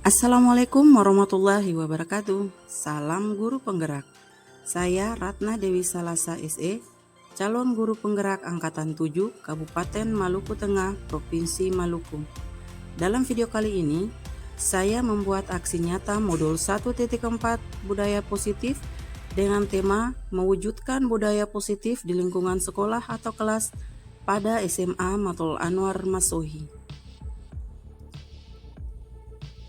Assalamualaikum warahmatullahi wabarakatuh. Salam guru penggerak. Saya Ratna Dewi Salasa SE, calon guru penggerak angkatan 7 Kabupaten Maluku Tengah, Provinsi Maluku. Dalam video kali ini, saya membuat aksi nyata modul 1.4 budaya positif dengan tema mewujudkan budaya positif di lingkungan sekolah atau kelas pada SMA Matul Anwar Masohi.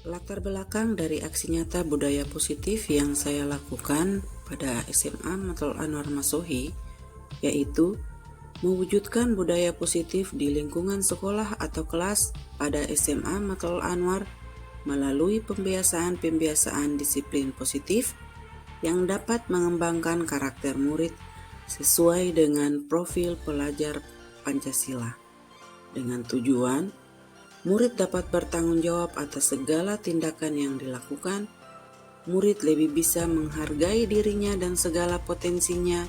Latar belakang dari aksi nyata budaya positif yang saya lakukan pada SMA Matul Anwar Masohi yaitu mewujudkan budaya positif di lingkungan sekolah atau kelas pada SMA Matul Anwar melalui pembiasaan disiplin positif yang dapat mengembangkan karakter murid sesuai dengan profil pelajar Pancasila, dengan tujuan murid dapat bertanggung jawab atas segala tindakan yang dilakukan. Murid lebih bisa menghargai dirinya dan segala potensinya.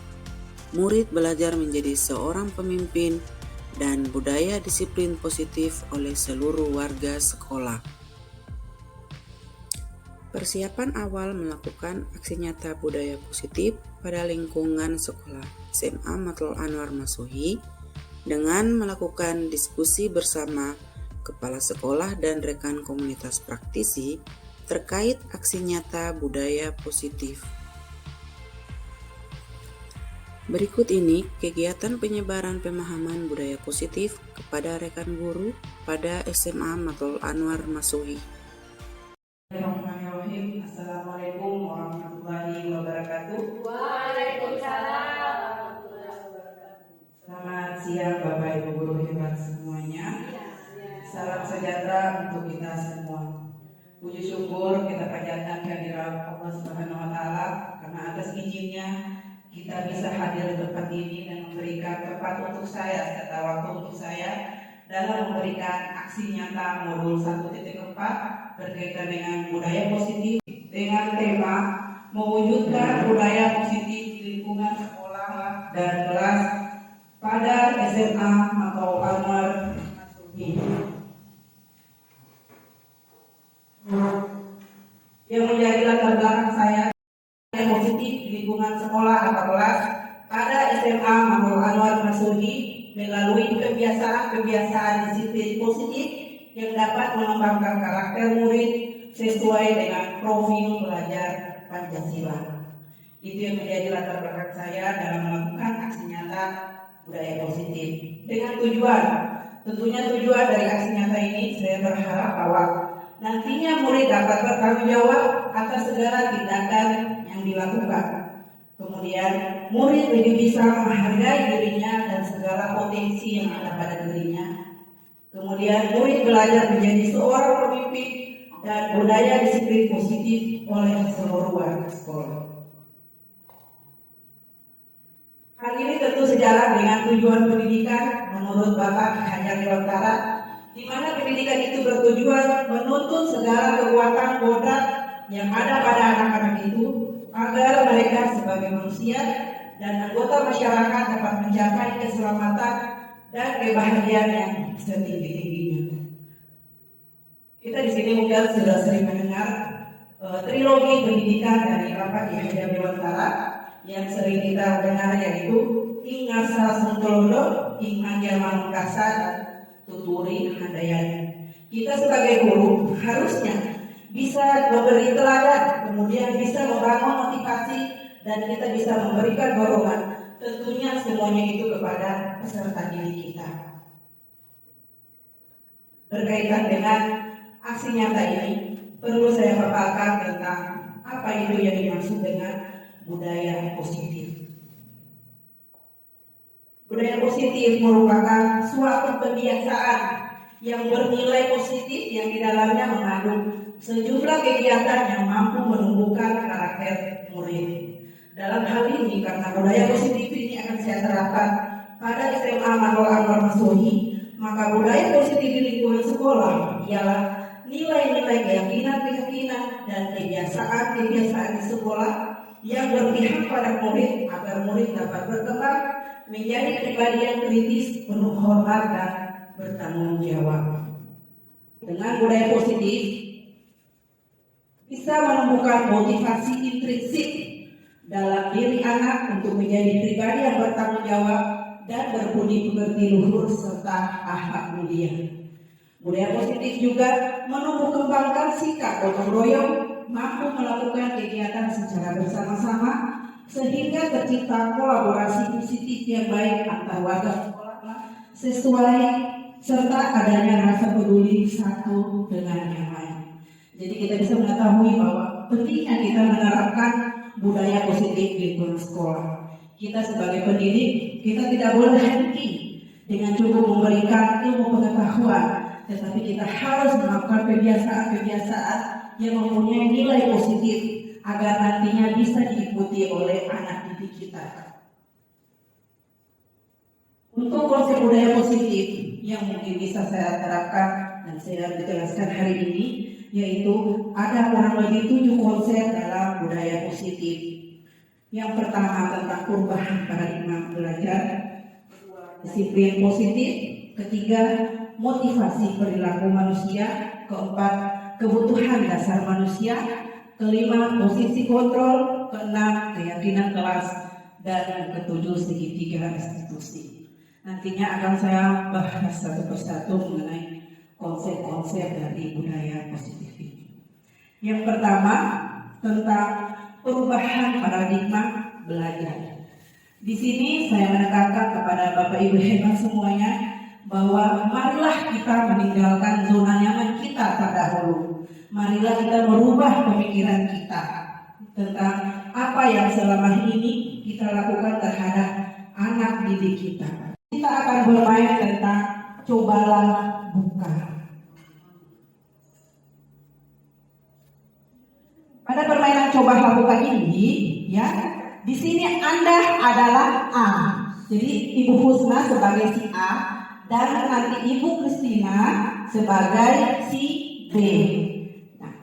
Murid belajar menjadi seorang pemimpin dan budaya disiplin positif oleh seluruh warga sekolah. Persiapan awal melakukan aksi nyata budaya positif pada lingkungan sekolah SMA Matul Anwar Masohi dengan melakukan diskusi bersama kepala sekolah dan rekan komunitas praktisi terkait aksi nyata budaya positif. Berikut ini kegiatan penyebaran pemahaman budaya positif kepada rekan guru pada SMA Matul Anwar Masohi. Bismillahirrahmanirrahim. Assalamualaikum warahmatullahi wabarakatuh. Waalaikumsalam warahmatullahi wabarakatuh. Selamat siang Bapak Ibu guru hebat semuanya. Salam sejahtera untuk kita semua. Puji syukur kita panjatkan kehadirat Allah Subhanahu wa taala karena atas izinnya kita bisa hadir di tempat ini dan memberikan tempat untuk saya serta waktu untuk saya dalam memberikan aksi nyata modul 1.4 berkaitan dengan budaya positif dengan tema mewujudkan budaya positif di lingkungan sekolah dan kelas pada SMA Matul Anwar Masohi. Yang menjadi latar belakang saya yang positif di lingkungan sekolah atau kelas pada SMA Matul Anwar Masohi melalui kebiasaan disiplin positif yang dapat mengembangkan karakter murid sesuai dengan profil pelajar Pancasila. Itu yang menjadi latar belakang saya dalam melakukan aksi nyata budaya positif dengan tentunya tujuan dari aksi nyata ini saya berharap bahwa nantinya murid dapat bertanggung jawab atas segala tindakan yang dilakukan. Kemudian murid lebih bisa menghargai dirinya dan segala potensi yang ada pada dirinya. Kemudian murid belajar menjadi seorang pemimpin dan budaya disiplin positif oleh seluruh warga sekolah. Hal ini tentu sejalan dengan tujuan pendidikan menurut Bapak Hajar Dewantara, di mana pendidikan itu bertujuan menuntun segala kekuatan kodrat yang ada pada anak-anak itu agar mereka sebagai manusia dan anggota masyarakat dapat mencapai keselamatan dan kebahagiaan yang setinggi-tingginya. Kita di sini mungkin sudah sering mendengar trilogi pendidikan dari Bapak Hajar Dewantara yang sering kita dengar, yaitu Ing Ngasal Sungtolodo, Ing Anjar Manungkasa, dan Tuturi Handayani. Kita sebagai guru harusnya bisa memberi teladan, kemudian bisa membangun motivasi, dan kita bisa memberikan dorongan. Tentunya semuanya itu kepada peserta didik kita. Berkaitan dengan aksi nyata ini, perlu saya paparkan tentang apa itu yang dimaksud dengan budaya positif. Budaya positif merupakan suatu kebiasaan yang bernilai positif yang di dalamnya mengandung sejumlah kegiatan yang mampu menumbuhkan karakter murid. Dalam hal ini, karena budaya positif ini akan saya terapkan pada SMA Matul Anwar Masohi, maka budaya positif di lingkungan sekolah ialah nilai-nilai keyakinan dan kebiasaan di sekolah yang berpihak pada murid agar murid dapat berkembang menjadi pribadi yang kritis, penuh hormat dan bertanggung jawab. Dengan budaya positif, bisa menemukan motivasi intrinsik dalam diri anak untuk menjadi pribadi yang bertanggung jawab dan berbudi pekerti luhur serta akhlak mulia. Budaya positif juga menumbuh kembangkan sikap gotong royong, mampu melakukan kegiatan secara bersama-sama sehingga tercipta kolaborasi positif yang baik antar warga sekolah sesuai serta adanya rasa peduli satu dengan yang lain. Jadi kita bisa mengetahui bahwa pentingnya kita menerapkan budaya positif di lingkungan sekolah. Kita sebagai pendidik, kita tidak boleh henti dengan cukup memberikan ilmu pengetahuan, tetapi kita harus melakukan kebiasaan-kebiasaan yang mempunyai nilai positif agar nantinya bisa diikuti oleh anak didik kita. Untuk konsep budaya positif yang mungkin bisa saya terapkan dan saya jelaskan hari ini, yaitu ada kurang lebih 7 konsep dalam budaya positif. Yang pertama tentang perubahan paradigma belajar, disiplin positif, ketiga motivasi perilaku manusia, keempat kebutuhan dasar manusia, kelima posisi kontrol, keenam keyakinan kelas, dan yang ketujuh segitiga institusi. Nantinya akan saya bahas satu persatu mengenai konsep-konsep dari budaya positif ini. Yang pertama tentang perubahan paradigma belajar. Di sini saya menekankan kepada Bapak Ibu hebat semuanya bahwa marilah kita meninggalkan zona nyaman kita terdahulu. Marilah kita merubah pemikiran kita tentang apa yang selama ini kita lakukan terhadap anak didik kita. Kita akan bermain tentang cobalah buka. Pada permainan cobalah buka ini, ya, di sini Anda adalah A. Jadi Ibu Husna sebagai si A dan nanti Ibu Kristina sebagai si B. Nah,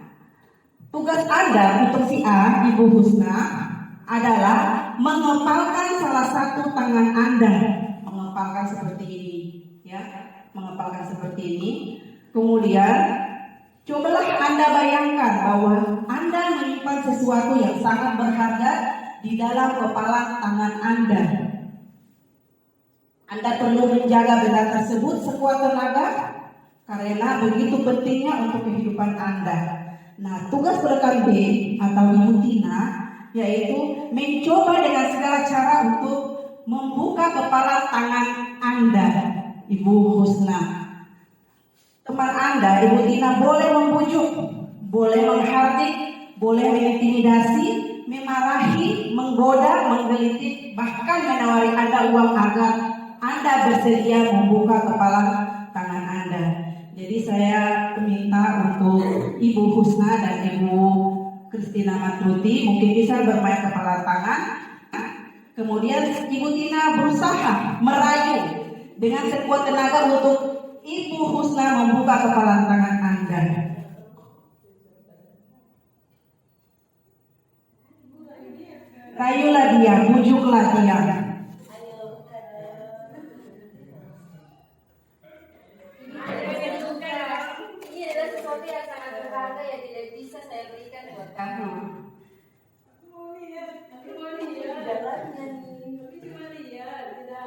tugas Anda untuk si A, Ibu Husna, adalah mengepalkan salah satu tangan Anda, mengepalkan seperti ini, ya, mengepalkan seperti ini. Kemudian cobalah Anda bayangkan bahwa Anda menyimpan sesuatu yang sangat berharga di dalam kepala tangan Anda. Anda perlu menjaga benda tersebut sekuat tenaga karena begitu pentingnya untuk kehidupan Anda. Nah, tugas rekan B atau Ibu Tina yaitu mencoba dengan segala cara untuk membuka kepala tangan Anda, Ibu Husna. Teman Anda, Ibu Tina, boleh membujuk, boleh menghardik, boleh mengintimidasi, memarahi, menggoda, menggelitik, bahkan menawari Anda uang agar Anda bersedia membuka kepala tangan Anda. Jadi saya minta untuk Ibu Husna dan Ibu Kristina Matruti mungkin bisa bermain kepala tangan. Kemudian Ibu Tina berusaha merayu dengan sekuat tenaga untuk Ibu Husna membuka kepala tangan Anda. Rayulah dia, bujuklah dia. Ini adalah sesuatu yang sangat berharga yang tidak bisa saya berikan buat kamu.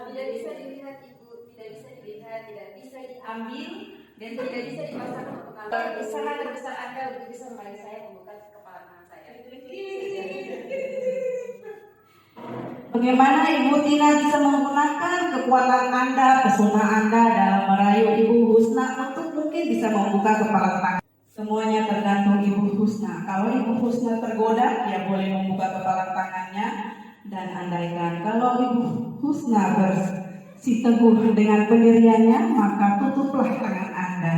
Tidak bisa dilihat Ibu, tidak bisa dilihat, tidak bisa diambil dan tidak bisa dipasang untuk kamu. Usaha terbesar Anda untuk bisa meraih saya membuka kepala tangan saya. Bagaimana Ibu Tina bisa menggunakan kekuatan Anda, pesona Anda dalam merayu Ibu Husna untuk mungkin bisa membuka kepala tangan. Semuanya tergantung Ibu Husna. Kalau Ibu Husna tergoda, ya boleh membuka kepala tangannya dan andaikan kalau Ibu Husna bersiteguh dengan pendiriannya, maka tutuplah tangan Anda.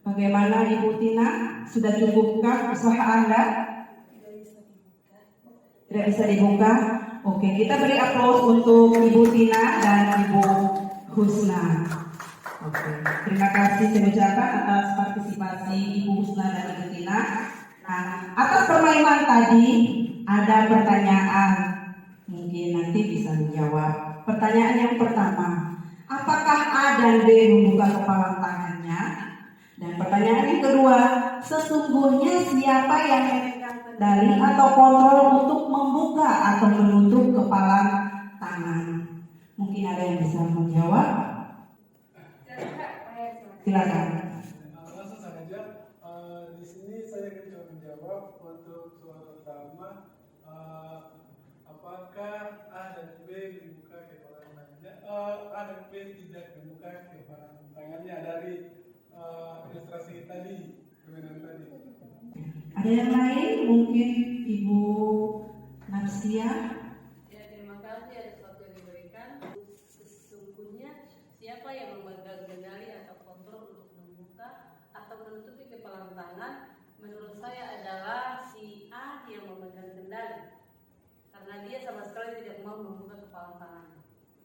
Bagaimana Ibu Tina? Sudah cukupkah usaha Anda? Tidak bisa dibuka? Oke, kita beri aplaus untuk Ibu Tina dan Ibu Husna. Oke, terima kasih saya ucapkan atas partisipasi Ibu Husna dan Ibu Tina. Nah, atas permainan tadi ada pertanyaan, mungkin nanti bisa menjawab. Pertanyaan yang pertama, apakah A dan B membuka kepala tangannya? Dan pertanyaan yang kedua, sesungguhnya siapa yang memegang kendali atau kontrol untuk membuka atau menutup kepalan tangan? Mungkin ada yang bisa menjawab? Silakan. Langsung saja, di sini saya akan coba menjawab untuk soal pertama, apakah A dan B membuka kepalan tangannya? A dan B tidak membuka kepalan tangannya dari ilustrasi tadi, permainan tadi. Ada yang lain? Mungkin Ibu Narsia? Ya, terima kasih atas waktu yang diberikan. Sesungguhnya siapa yang memegang kendali atau kontrol untuk membuka atau menutupi kepalan tangan? Menurut saya adalah si A yang memegang kendali, karena dia sama sekali tidak mau membuka kepalan tangan.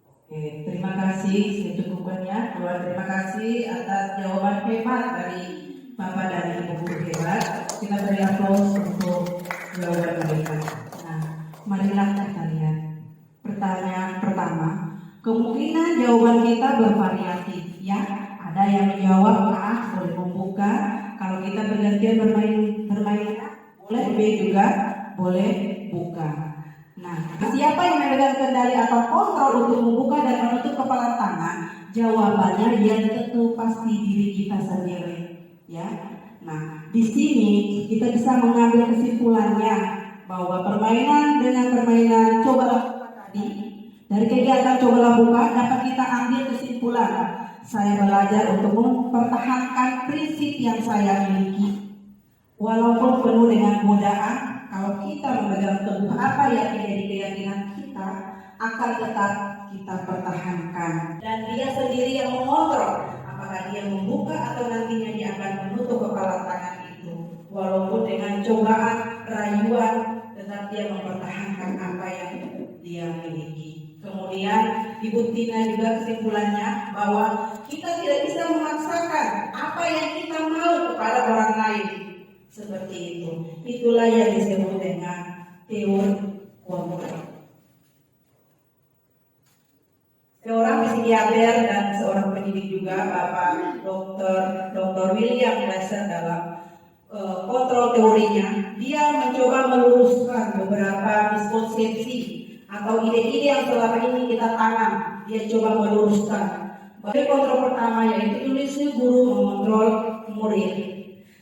Oke, terima kasih secukupnya. Terima kasih atas jawaban hebat dari Bapak dan Ibu hebat. Kita beri aplaus untuk jawaban mereka. Nah, marilah kita lihat. Pertanyaan pertama, kemungkinan jawaban kita bervariatif, ya. Ada yang menjawab A boleh membuka. Kalau kita bergantian bermain boleh B juga boleh buka. Nah, siapa yang memegang kendali atau kontrol untuk membuka dan menutup kepalan tangan? Jawabannya ya tentu pasti diri kita sendiri, ya. Nah, di sini kita bisa mengambil kesimpulannya bahwa permainan dengan permainan cobalah buka tadi, dari kegiatan cobalah buka dapat kita ambil kesimpulan. Saya belajar untuk mempertahankan prinsip yang saya miliki, walaupun penuh dengan godaan. Kalau kita memegang teguh apa yang menjadi keyakinan kita, akan tetap kita pertahankan. Dan dia sendiri yang mengontrol apakah dia membuka atau nantinya dia akan menutup kepalan tangan itu. Walaupun dengan cobaan, rayuan, tetap dia mempertahankan apa yang dia miliki. Kemudian Ibu Tina juga kesimpulannya bahwa kita tidak bisa memaksakan apa yang kita mau kepada orang lain. Seperti itu. Itulah yang disebut dengan teori kontrol. Seorang psikiater dan seorang pendidik juga, Bapak Dr. William Glasser dalam kontrol teorinya, dia mencoba meluruskan beberapa miskonsepsi atau ide-ide yang selama ini kita tanam. Dia coba meluruskan. Bagi kontrol pertama yaitu tulisnya guru mengontrol murid.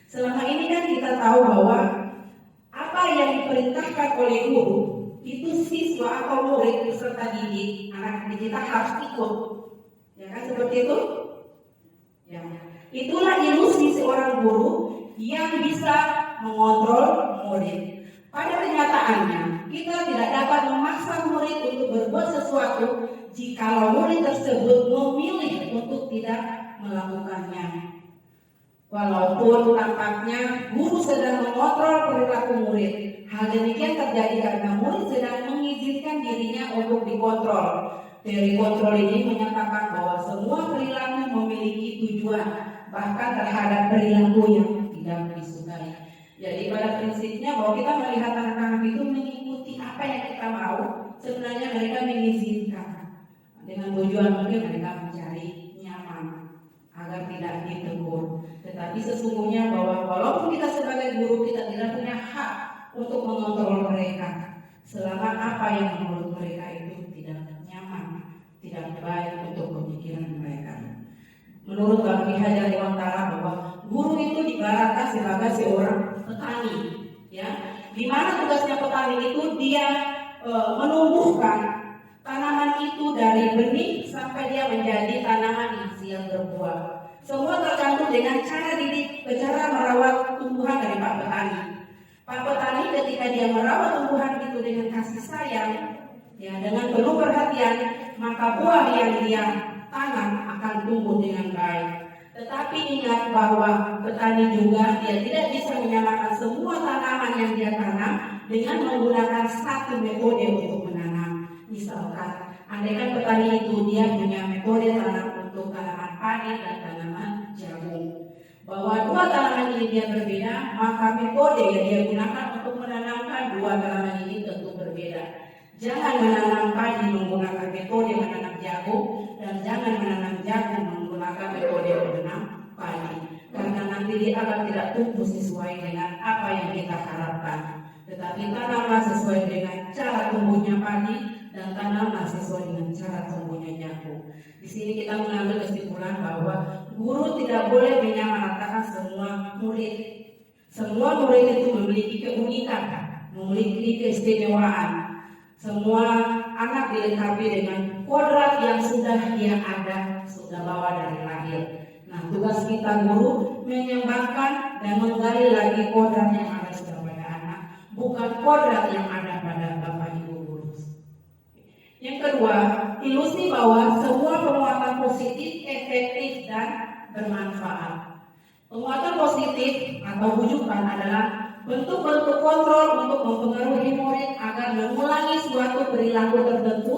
Selama ini kan kita tahu bahwa apa yang diperintahkan oleh guru itu siswa atau murid peserta didik, anak didik kita harus ikut. Ya kan seperti itu? Ya. Itulah ilusi seorang guru yang bisa mengontrol murid. Pada kenyataannya, kita tidak dapat memaksa murid untuk berbuat sesuatu jika murid tersebut memilih untuk tidak melakukannya. Walaupun tampaknya guru sedang mengontrol perilaku murid, hal demikian terjadi karena murid sedang mengizinkan dirinya untuk dikontrol. Teori kontrol ini menyatakan bahwa semua perilaku memiliki tujuan, bahkan terhadap perilaku yang tidak disukai. Jadi pada prinsipnya bahwa kita melihat anak-anak itu mengikuti apa yang kita mau, sebenarnya mereka mengizinkan dengan tujuan mungkin mereka mencari nyaman agar tidak ditegur. Tetapi sesungguhnya bahwa walaupun kita sebagai guru kita tidak punya hak untuk mengontrol mereka selama apa yang menurut mereka itu tidak nyaman, tidak baik untuk pemikiran mereka. Menurut Bang Ki Hajar Dewantara bahwa guru itu diibaratkan sebagai seorang petani, ya, di mana tugasnya petani itu dia menumbuhkan tanaman itu dari benih sampai dia menjadi tanaman yang siap berbuah. Semua tergantung dengan cara didik, cara merawat tumbuhan dari Pak Petani. Pak Petani ketika dia merawat tumbuhan itu dengan kasih sayang, ya, dengan penuh perhatian, maka buah yang dia tanam akan tumbuh dengan baik. Tetapi ingat bahwa petani juga dia tidak bisa menyamakan semua tanaman yang dia tanam dengan menggunakan satu metode untuk menanam. Misalkan, andaikan petani itu dia punya metode tanam untuk tanaman padi dan tanaman jagung, bahwa dua tanaman ini dia berbeda, maka metode yang dia gunakan untuk menanamkan dua tanaman ini tentu berbeda. Jangan menanam padi menggunakan metode menanam jagung, dan jangan menanam jagung menggunakan metode menanam padi, karena sendiri akan tidak tumbuh sesuai dengan apa yang kita harapkan. Tetapi tanamlah sesuai dengan cara tumbuhnya padi dan tanamlah sesuai dengan cara tumbuhnya jagung. Di sini kita mengambil kesimpulan bahwa guru tidak boleh menyamaratakan semua murid. Semua murid itu memiliki keunikan, memiliki keistimewaan. Semua anak dilengkapi dengan kodrat yang sudah dia ada, sudah bawa dari lahir. Nah, tugas kita guru menyembahkan dan menggali lagi kodrat yang ada sudah pada anak, bukan kodrat yang ada pada Bapak Ibu guru. Yang kedua, ilusi bahwa semua penguatan positif, efektif dan bermanfaat. Penguatan positif atau bujukan adalah bentuk-bentuk kontrol untuk mempengaruhi murid agar mengulangi suatu perilaku tertentu,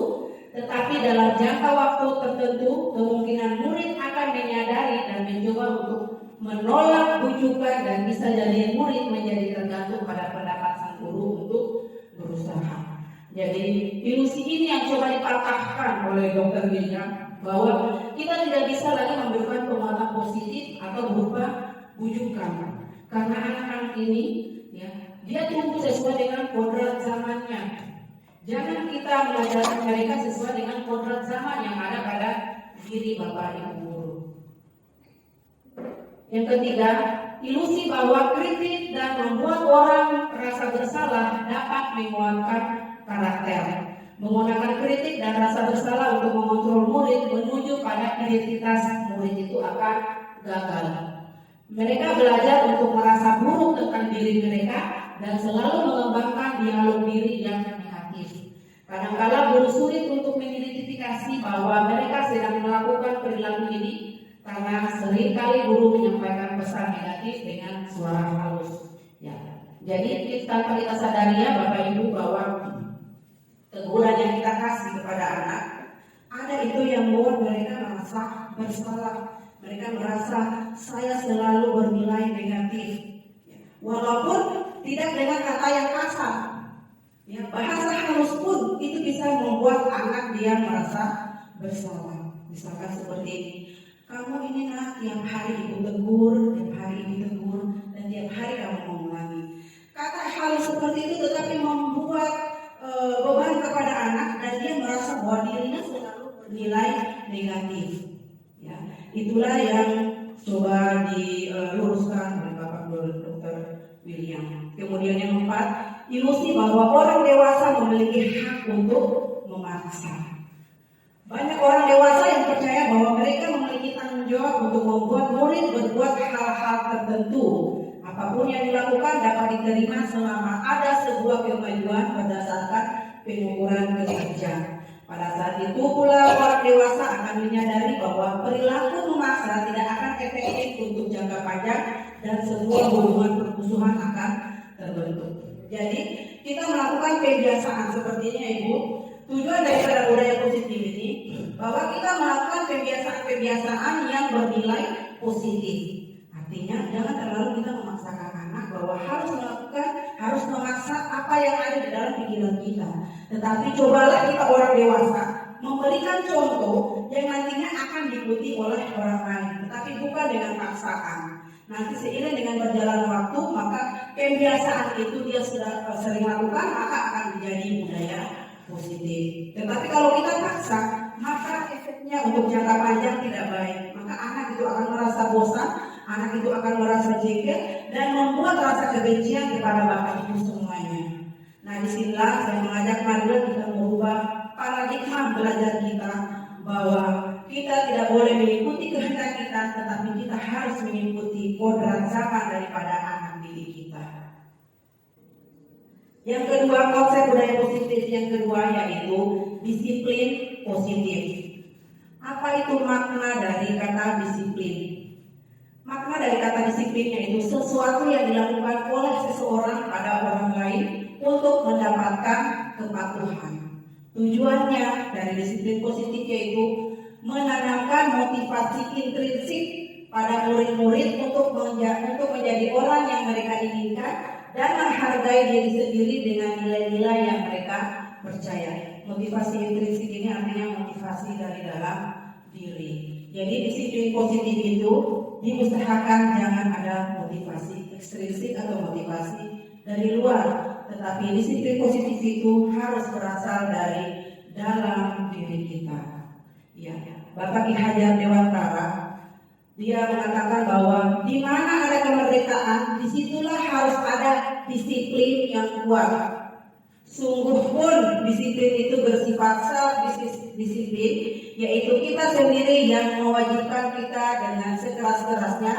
tetapi dalam jangka waktu tertentu kemungkinan murid akan menyadari dan mencoba untuk menolak bujukan dan bisa jadi murid menjadi tergantung pada pendapat sang guru untuk berusaha. Jadi ilusi ini yang coba dipatahkan oleh Dr. William bahwa kita tidak bisa lagi memberikan penguatan positif atau berupa bujukan karena anak-anak ini dia tumbuh sesuai dengan kodrat zamannya. Jangan kita mengajarkan mereka sesuai dengan kodrat zaman yang ada pada diri Bapak Ibu guru. Yang ketiga, ilusi bahwa kritik dan membuat orang merasa bersalah dapat menguatkan karakter. Menggunakan kritik dan rasa bersalah untuk mengontrol murid menuju pada identitas murid itu akan gagal. Mereka belajar untuk merasa buruk tentang diri mereka dan selalu mengembangkan dialog diri yang negatif. Kadang-kala guru sulit untuk mengidentifikasi bahwa mereka sedang melakukan perilaku ini karena seringkali guru menyampaikan pesan negatif dengan suara halus. Ya. Jadi tanpa kita sadari ya Bapak Ibu bahwa teguran yang kita kasih kepada anak ada itu yang membuat mereka merasa bersalah. Mereka merasa saya selalu bernilai negatif, walaupun tidak dengan kata yang kasar. Ya, bahasa halus pun itu bisa membuat anak dia merasa bersalah. Misalkan seperti ini, kamu ini nak tiap hari ibu tegur, tiap hari ibu tegur, dan tiap hari kamu mengulangi. Kata halus seperti itu tetapi membuat beban kepada anak dan dia merasa bahwa dirinya selalu bernilai negatif. Ya, itulah yang coba diluruskan oleh Bapak Dr. William. Kemudian yang keempat, ilusi bahwa orang dewasa memiliki hak untuk memaksa. Banyak orang dewasa yang percaya bahwa mereka memiliki tanggung jawab untuk membuat murid berbuat hal-hal tertentu. Apapun yang dilakukan dapat diterima selama ada sebuah kemajuan berdasarkan pengukuran kinerja. Pada saat itu pula orang dewasa akan menyadari bahwa perilaku memaksa tidak akan efektif untuk jangka panjang dan sebuah hubungan permusuhan akan terbentuk. Jadi kita melakukan kebiasaan seperti ini Ibu. Tujuan daripada budaya positif ini bahwa kita melakukan kebiasaan-kebiasaan yang bernilai positif. Artinya jangan terlalu kita memaksakan anak bahwa harus memaksa apa yang ada di dalam pikiran kita. Tetapi cobalah kita orang dewasa memberikan contoh yang nantinya akan diikuti oleh orang lain, tetapi bukan dengan paksaan. Nanti seiring dengan berjalan waktu, maka kebiasaan itu dia sudah sering lakukan, maka akan menjadi budaya positif. Tetapi kalau kita paksa, maka efeknya untuk jangka panjang tidak baik. Maka anak itu akan merasa bosan, anak itu akan merasa jengkel dan membuat rasa kebencian kepada Bapak Ibu semuanya. Nah, disinilah saya mengajak marilah kita merubah paradigma belajar kita bahwa kita tidak boleh mengikuti kehendak kita, tetapi kita harus mengikuti kodrat zaman daripada anak didik kita. Yang kedua, konsep budaya positif yang kedua yaitu disiplin positif. Apa itu makna dari kata disiplin? Makna dari kata disiplin yaitu sesuatu yang dilakukan oleh seseorang pada orang lain untuk mendapatkan kepatuhan. Tujuannya dari disiplin positif yaitu menanamkan motivasi intrinsik pada murid-murid untuk menjadi orang yang mereka inginkan dan menghargai diri sendiri dengan nilai-nilai yang mereka percaya. Motivasi intrinsik ini artinya motivasi dari dalam diri. Jadi disiplin positif itu diusahakan jangan ada motivasi ekstrinsik atau motivasi dari luar, tetapi disiplin positif itu harus berasal dari dalam diri kita. Ya, Bapak Ki Hajar Dewantara dia mengatakan bahwa di mana ada kemerdekaan, disitulah harus ada disiplin yang kuat. Sungguh pun disiplin itu bersifat self-disiplin, yaitu kita sendiri yang mewajibkan kita dengan sekeras-kerasnya.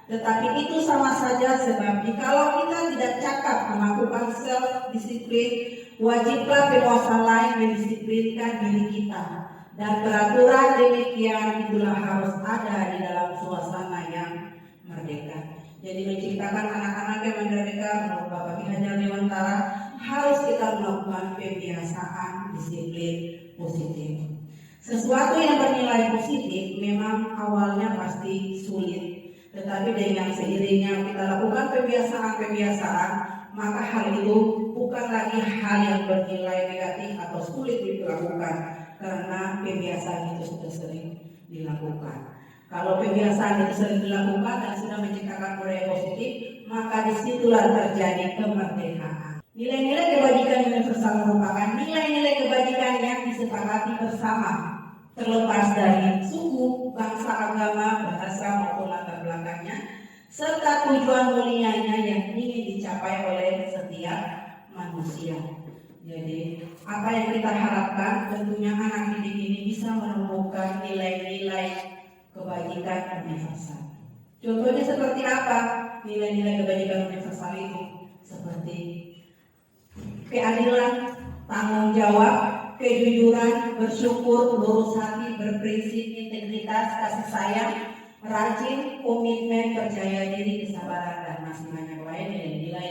Tetapi itu sama saja sebab jikalau kita tidak cakap melakukan self-disiplin, wajiblah penguasa lain mendisiplinkan diri kita. Dan peraturan demikian itulah harus ada di dalam suasana yang merdeka. Jadi menciptakan anak-anak yang merdeka menurut Bapak Ki Hajar Dewantara harus kita melakukan pembiasaan disiplin positif. Sesuatu yang bernilai positif memang awalnya pasti sulit, tetapi dengan seiringnya kita lakukan pembiasaan, maka hal itu bukan lagi hal yang bernilai negatif atau sulit dilakukan karena pembiasaan itu sudah sering dilakukan. Kalau pembiasaan itu sering dilakukan dan sudah menciptakan budaya positif, maka disitulah terjadi kemerdekaan. Nilai-nilai kebajikan universal merupakan nilai-nilai kebajikan yang disepakati bersama, terlepas dari suku, bangsa, agama, bahasa maupun latar belakangnya, serta tujuan mulianya yang ingin dicapai oleh setiap manusia. Jadi apa yang kita harapkan tentunya anak didik ini bisa menemukan nilai-nilai kebajikan universal. Contohnya seperti apa nilai-nilai kebajikan universal itu? Seperti keadilan, tanggung jawab, kejujuran, bersyukur, lurus hati, berprinsip, integritas, kasih sayang, rajin, komitmen, percaya diri, kesabaran, dan masih banyak lain nilai-nilai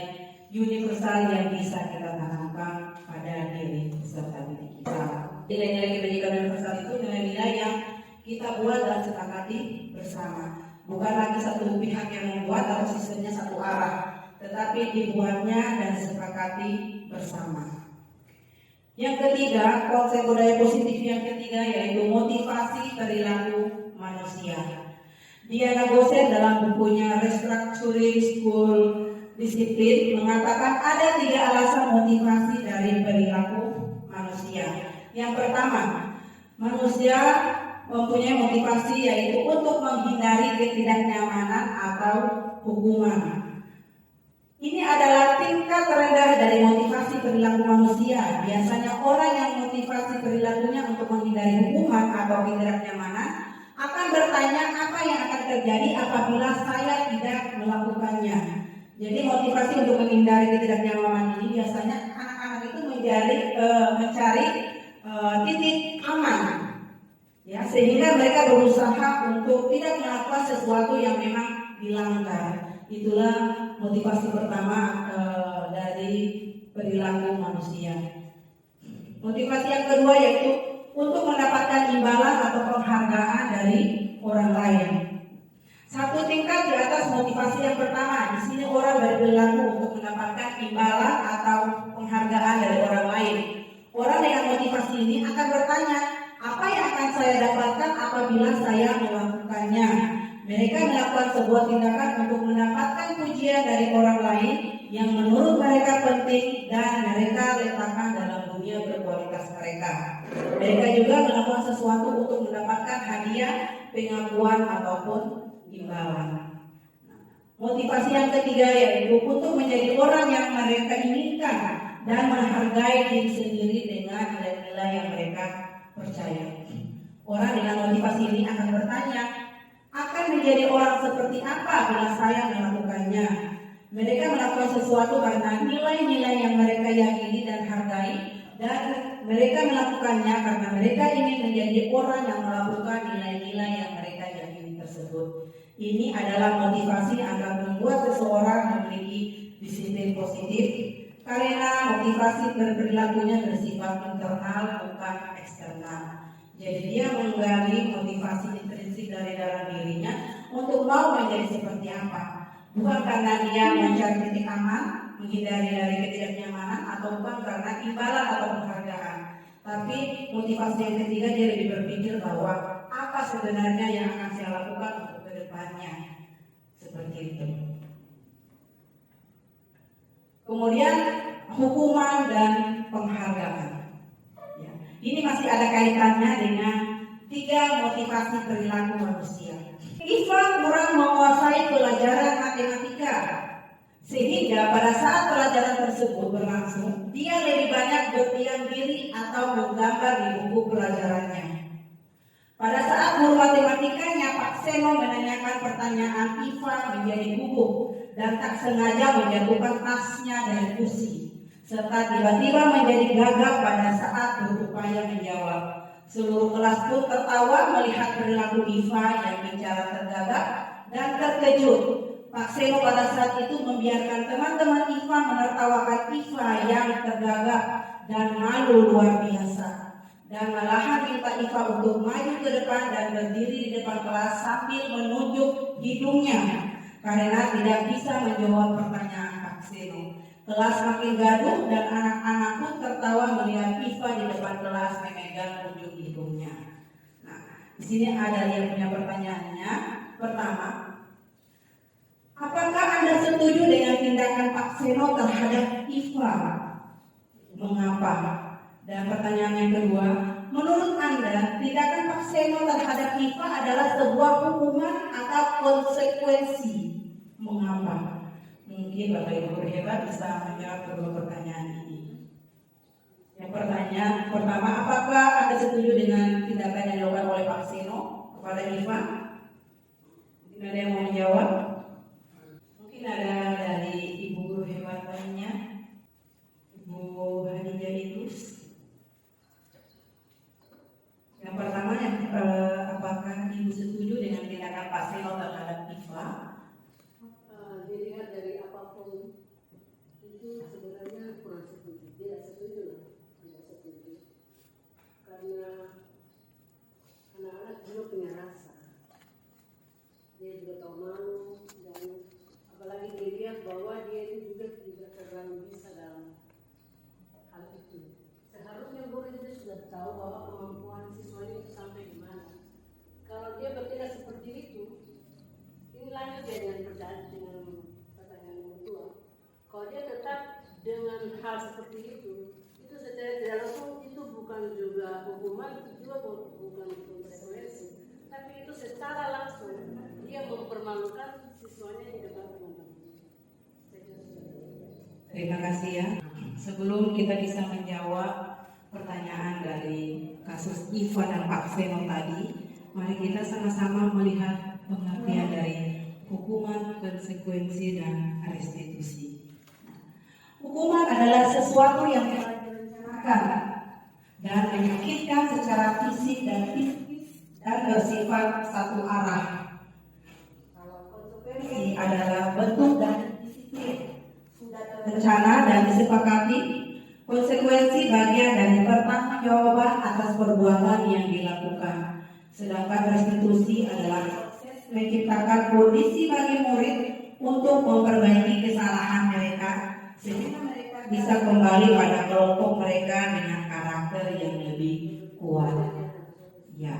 universal yang bisa kita tanamkan pada diri peserta didik kita. Nilai-nilai kebajikan universal itu nilai-nilai yang kita buat dan sepakati bersama. Bukan lagi satu pihak yang membuat atau sistemnya satu arah, tetapi dibuatnya dan disepakati bersama. Yang ketiga, konsep budaya positif yang ketiga yaitu motivasi perilaku manusia. Diana Gosen dalam bukunya Restructuring School Discipline mengatakan ada 3 alasan motivasi dari perilaku manusia. Yang pertama, manusia mempunyai motivasi yaitu untuk menghindari ketidaknyamanan atau hukuman. Ini adalah tingkat terendah dari motivasi perilaku manusia. Biasanya orang yang motivasi perilakunya untuk menghindari hukuman atau ketidaknyamanan akan bertanya apa yang akan terjadi apabila saya tidak melakukannya. Jadi motivasi untuk menghindari ketidaknyamanan ini biasanya anak-anak itu mencari titik aman. Ya, sehingga mereka berusaha untuk tidak melakukan sesuatu yang memang dilanggar. Itulah motivasi pertama dari perilaku manusia. Motivasi yang kedua yaitu untuk mendapatkan imbalan atau penghargaan dari orang lain. Satu tingkat di atas motivasi yang pertama. Di sini orang berperilaku untuk mendapatkan imbalan atau penghargaan dari orang lain. Orang dengan motivasi ini akan bertanya, apa yang akan saya dapatkan apabila saya melakukannya? Mereka melakukan sebuah tindakan untuk mendapatkan pujian dari orang lain yang menurut mereka penting dan mereka letakkan dalam dunia berkualitas mereka. Mereka juga melakukan sesuatu untuk mendapatkan hadiah, pengakuan ataupun imbalan. Motivasi yang ketiga yaitu untuk menjadi orang yang mereka inginkan dan menghargai diri sendiri dengan nilai-nilai yang mereka percaya. Orang dengan motivasi ini akan bertanya, akan menjadi orang seperti apa bila saya melakukannya? Mereka melakukan sesuatu karena nilai-nilai yang mereka yakini dan hargai, dan mereka melakukannya karena mereka ingin menjadi orang yang melakukan nilai-nilai yang mereka yakini tersebut. Ini adalah motivasi agar membuat seseorang memiliki disiplin positif, karena motivasi berperilakunya bersifat internal bukan eksternal. Jadi dia menggali motivasi intrinsik dari dalam dirinya untuk mau menjadi seperti apa. Bukan karena dia mencari titik aman, menghindari dari ketidaknyamanan, atau bukan karena imbalan atau penghargaan. Tapi motivasi yang ketiga, dia lebih berpikir bahwa apa sebenarnya yang akan saya lakukan untuk kedepannya, seperti itu. Kemudian hukuman dan penghargaan. Ya, ini masih ada kaitannya dengan 3 motivasi perilaku manusia. Iva kurang menguasai pelajaran matematika, sehingga pada saat pelajaran tersebut berlangsung, dia lebih banyak berdiam diri atau menggambar di buku pelajarannya. Pada saat guru matematikanya, Pak Seno menanyakan pertanyaan, Iva menjadi gugup dan tak sengaja menjatuhkan tasnya dari kursi, serta tiba-tiba menjadi gagap pada saat berupaya menjawab. Seluruh kelas pun tertawa melihat perilaku Iva yang bicara tergagap dan terkejut. Pak Seno pada saat itu membiarkan teman-teman Iva menertawakan Iva yang tergagap dan malu luar biasa, dan malahan minta Iva untuk maju ke depan dan berdiri di depan kelas sambil menunjuk hidungnya karena tidak bisa menjawab pertanyaan Pak Seno. Kelas makin gaduh dan anak-anak pun tertawa melihat Iva di depan kelas memegang ujung hidungnya. Nah, di sini ada yang punya pertanyaannya. Pertama, apakah Anda setuju dengan tindakan Pak Seno terhadap Iva? Mengapa? Dan pertanyaan yang kedua, menurut Anda, tindakan Pak Seno terhadap Iva adalah sebuah hukuman atau konsekuensi? Mengapa? Mungkin Bapak Ibu guru hebat bisa menjawab kedua pertanyaan ini. Yang pertama, apakah Anda setuju dengan tindakan yang dilakukan oleh Pak Seno kepada Iva? Mungkin ada yang mau menjawab? Mungkin ada dari Ibu guru hebat lainnya, Ibu Hadijah Idrus. Yang pertama, apakah Ibu setuju dengan tindakan Pak Seno terhadap Iva? Dilihat dari apapun itu sebenarnya kurang setuju, tidak setuju, karena anak-anak juga punya rasa, dia juga tahu malu, dan apalagi dilihat bahwa dia itu juga tidak terlalu bisa dalam hal itu. Seharusnya guru itu sudah tahu bahwa kemampuan siswanya itu sampai di mana. Kalau dia bertindak seperti itu, ini lanjut ya dengan pertanyaan nomor 2. Kalau dia tetap dengan hal seperti itu secara tidak langsung itu bukan juga hukuman, itu juga bukan konsekuensi, tapi itu secara langsung dia mempermalukan siswanya di depan teman-teman. Terima kasih ya. Sebelum kita bisa menjawab pertanyaan dari kasus Iva dan Pak Seno tadi, mari kita sama-sama melihat pengertian dari hukuman, konsekuensi, dan restitusi. Hukuman adalah sesuatu yang telah direncanakan dan menyakitkan secara fisik dan psikis dan bersifat satu arah. Kalau konsekuensi adalah bentuk dan disiplin sudah terencana dan disepakati. Konsekuensi bagian dari pertanggungjawaban atas perbuatan yang dilakukan. Sedangkan restitusi adalah menciptakan kondisi bagi murid untuk memperbaiki kesalahan mereka sehingga mereka bisa kembali pada kelompok mereka dengan karakter yang lebih kuat. Ya.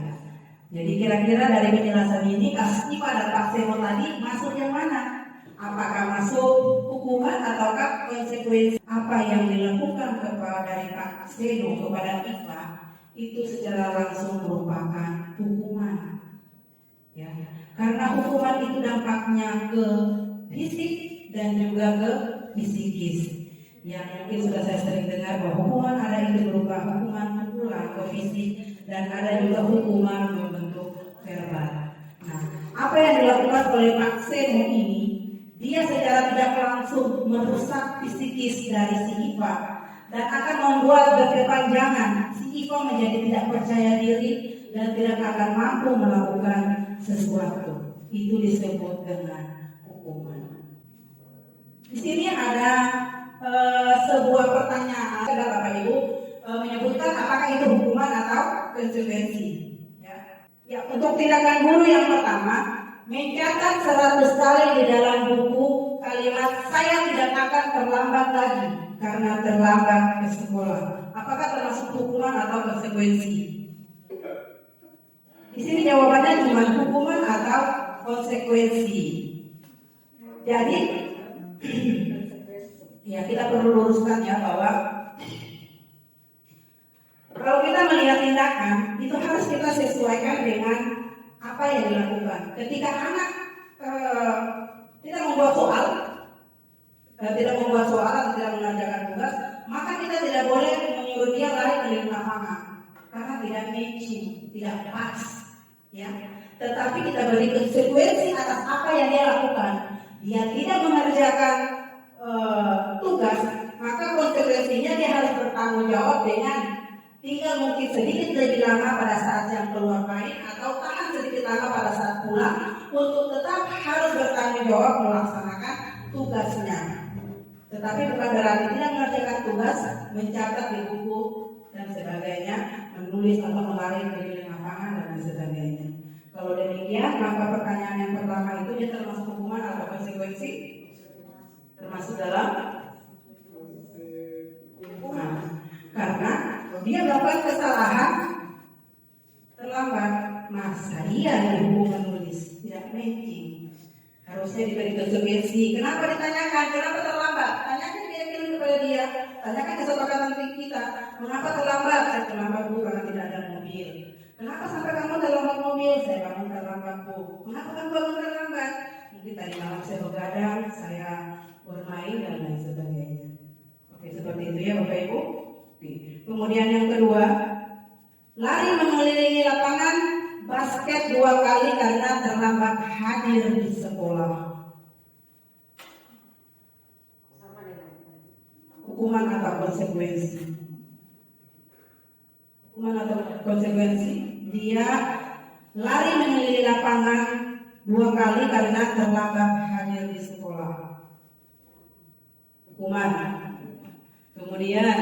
Jadi kira-kira dari penjelasan ini kasus Iva dan Pak Seno tadi masuk yang mana? Apakah masuk hukuman ataukah konsekuensi? Apa yang dilakukan dari Pak Seno kepada Iva itu secara langsung merupakan hukuman. Ya. Karena hukuman itu dampaknya ke fisik dan juga ke psikis. Yang mungkin sudah saya sering dengar bahwa hukuman ada itu berupa hukuman pukulan ke fisik dan ada juga hukuman berbentuk verbal. Nah, apa yang dilakukan oleh Pak Seno ini, dia secara tidak langsung merusak psikis dari si Iva dan akan membuat berkepanjangan si Iva menjadi tidak percaya diri dan tidak akan mampu melakukan sesuatu. Itu disebut dengan hukuman. Di sini ada sebuah pertanyaan dari Bapak Ibu menyebutkan apakah itu hukuman atau konsekuensi. Ya, untuk tindakan guru yang pertama, mencatat 100 kali di dalam buku kalimat saya tidak akan terlambat lagi karena terlambat ke sekolah. Apa Apakah termasuk hukuman atau konsekuensi? Di sini jawabannya cuma hukuman atau konsekuensi. Jadi ya kita perlu luruskan ya bahwa kalau kita melihat tindakan itu harus kita sesuaikan dengan apa yang dilakukan. Ketika anak tidak membuat soal atau tidak mengerjakan tugas, maka kita tidak boleh menyuruh dia lari keliling lapangan karena tidak matching, tidak pas, ya. Tetapi kita beri konsekuensi atas apa yang dia lakukan. Dia tidak mengerjakan tugas, maka konsekuensinya dia harus bertanggung jawab dengan tinggal mungkin sedikit lebih lama pada saat yang keluar main atau tahan sedikit lama pada saat pulang untuk tetap harus bertanggung jawab melaksanakan tugasnya. Tetapi bukan berarti tidak mengerjakan tugas, mencatat di buku dan sebagainya, menulis atau melari keliling lapangan dan sebagainya. Kalau demikian, maka pertanyaan yang pertama itu dia termasuk hukuman atau konsekuensi? Termasuk dalam hukuman. Karena dia melakukan kesalahan terlambat, masa iya dihukum menulis tidak matching. Harusnya diberi konsekuensi. Kenapa ditanyakan? Kenapa terlambat? Tanyakan keyakinan kepada dia. Tanyakan kesepakatan kita. Mengapa terlambat? Saya terlambat Bu karena tidak ada mobil. Kenapa sampai kamu terlambat mobil? Saya bangun terlambat Bu. Kenapa kamu bangun terlambat? Mungkin tadi malam saya begadang, saya bermain dan lain sebagainya. Oke, seperti itu ya Bapak Ibu. Kemudian yang kedua, lari mengelilingi lapangan basket 2 kali karena terlambat hadir di sekolah. Hukuman atau konsekuensi? Hukuman atau konsekuensi? Dia lari mengelilingi lapangan 2 kali karena terlambat hadir di sekolah. Hukuman. Kemudian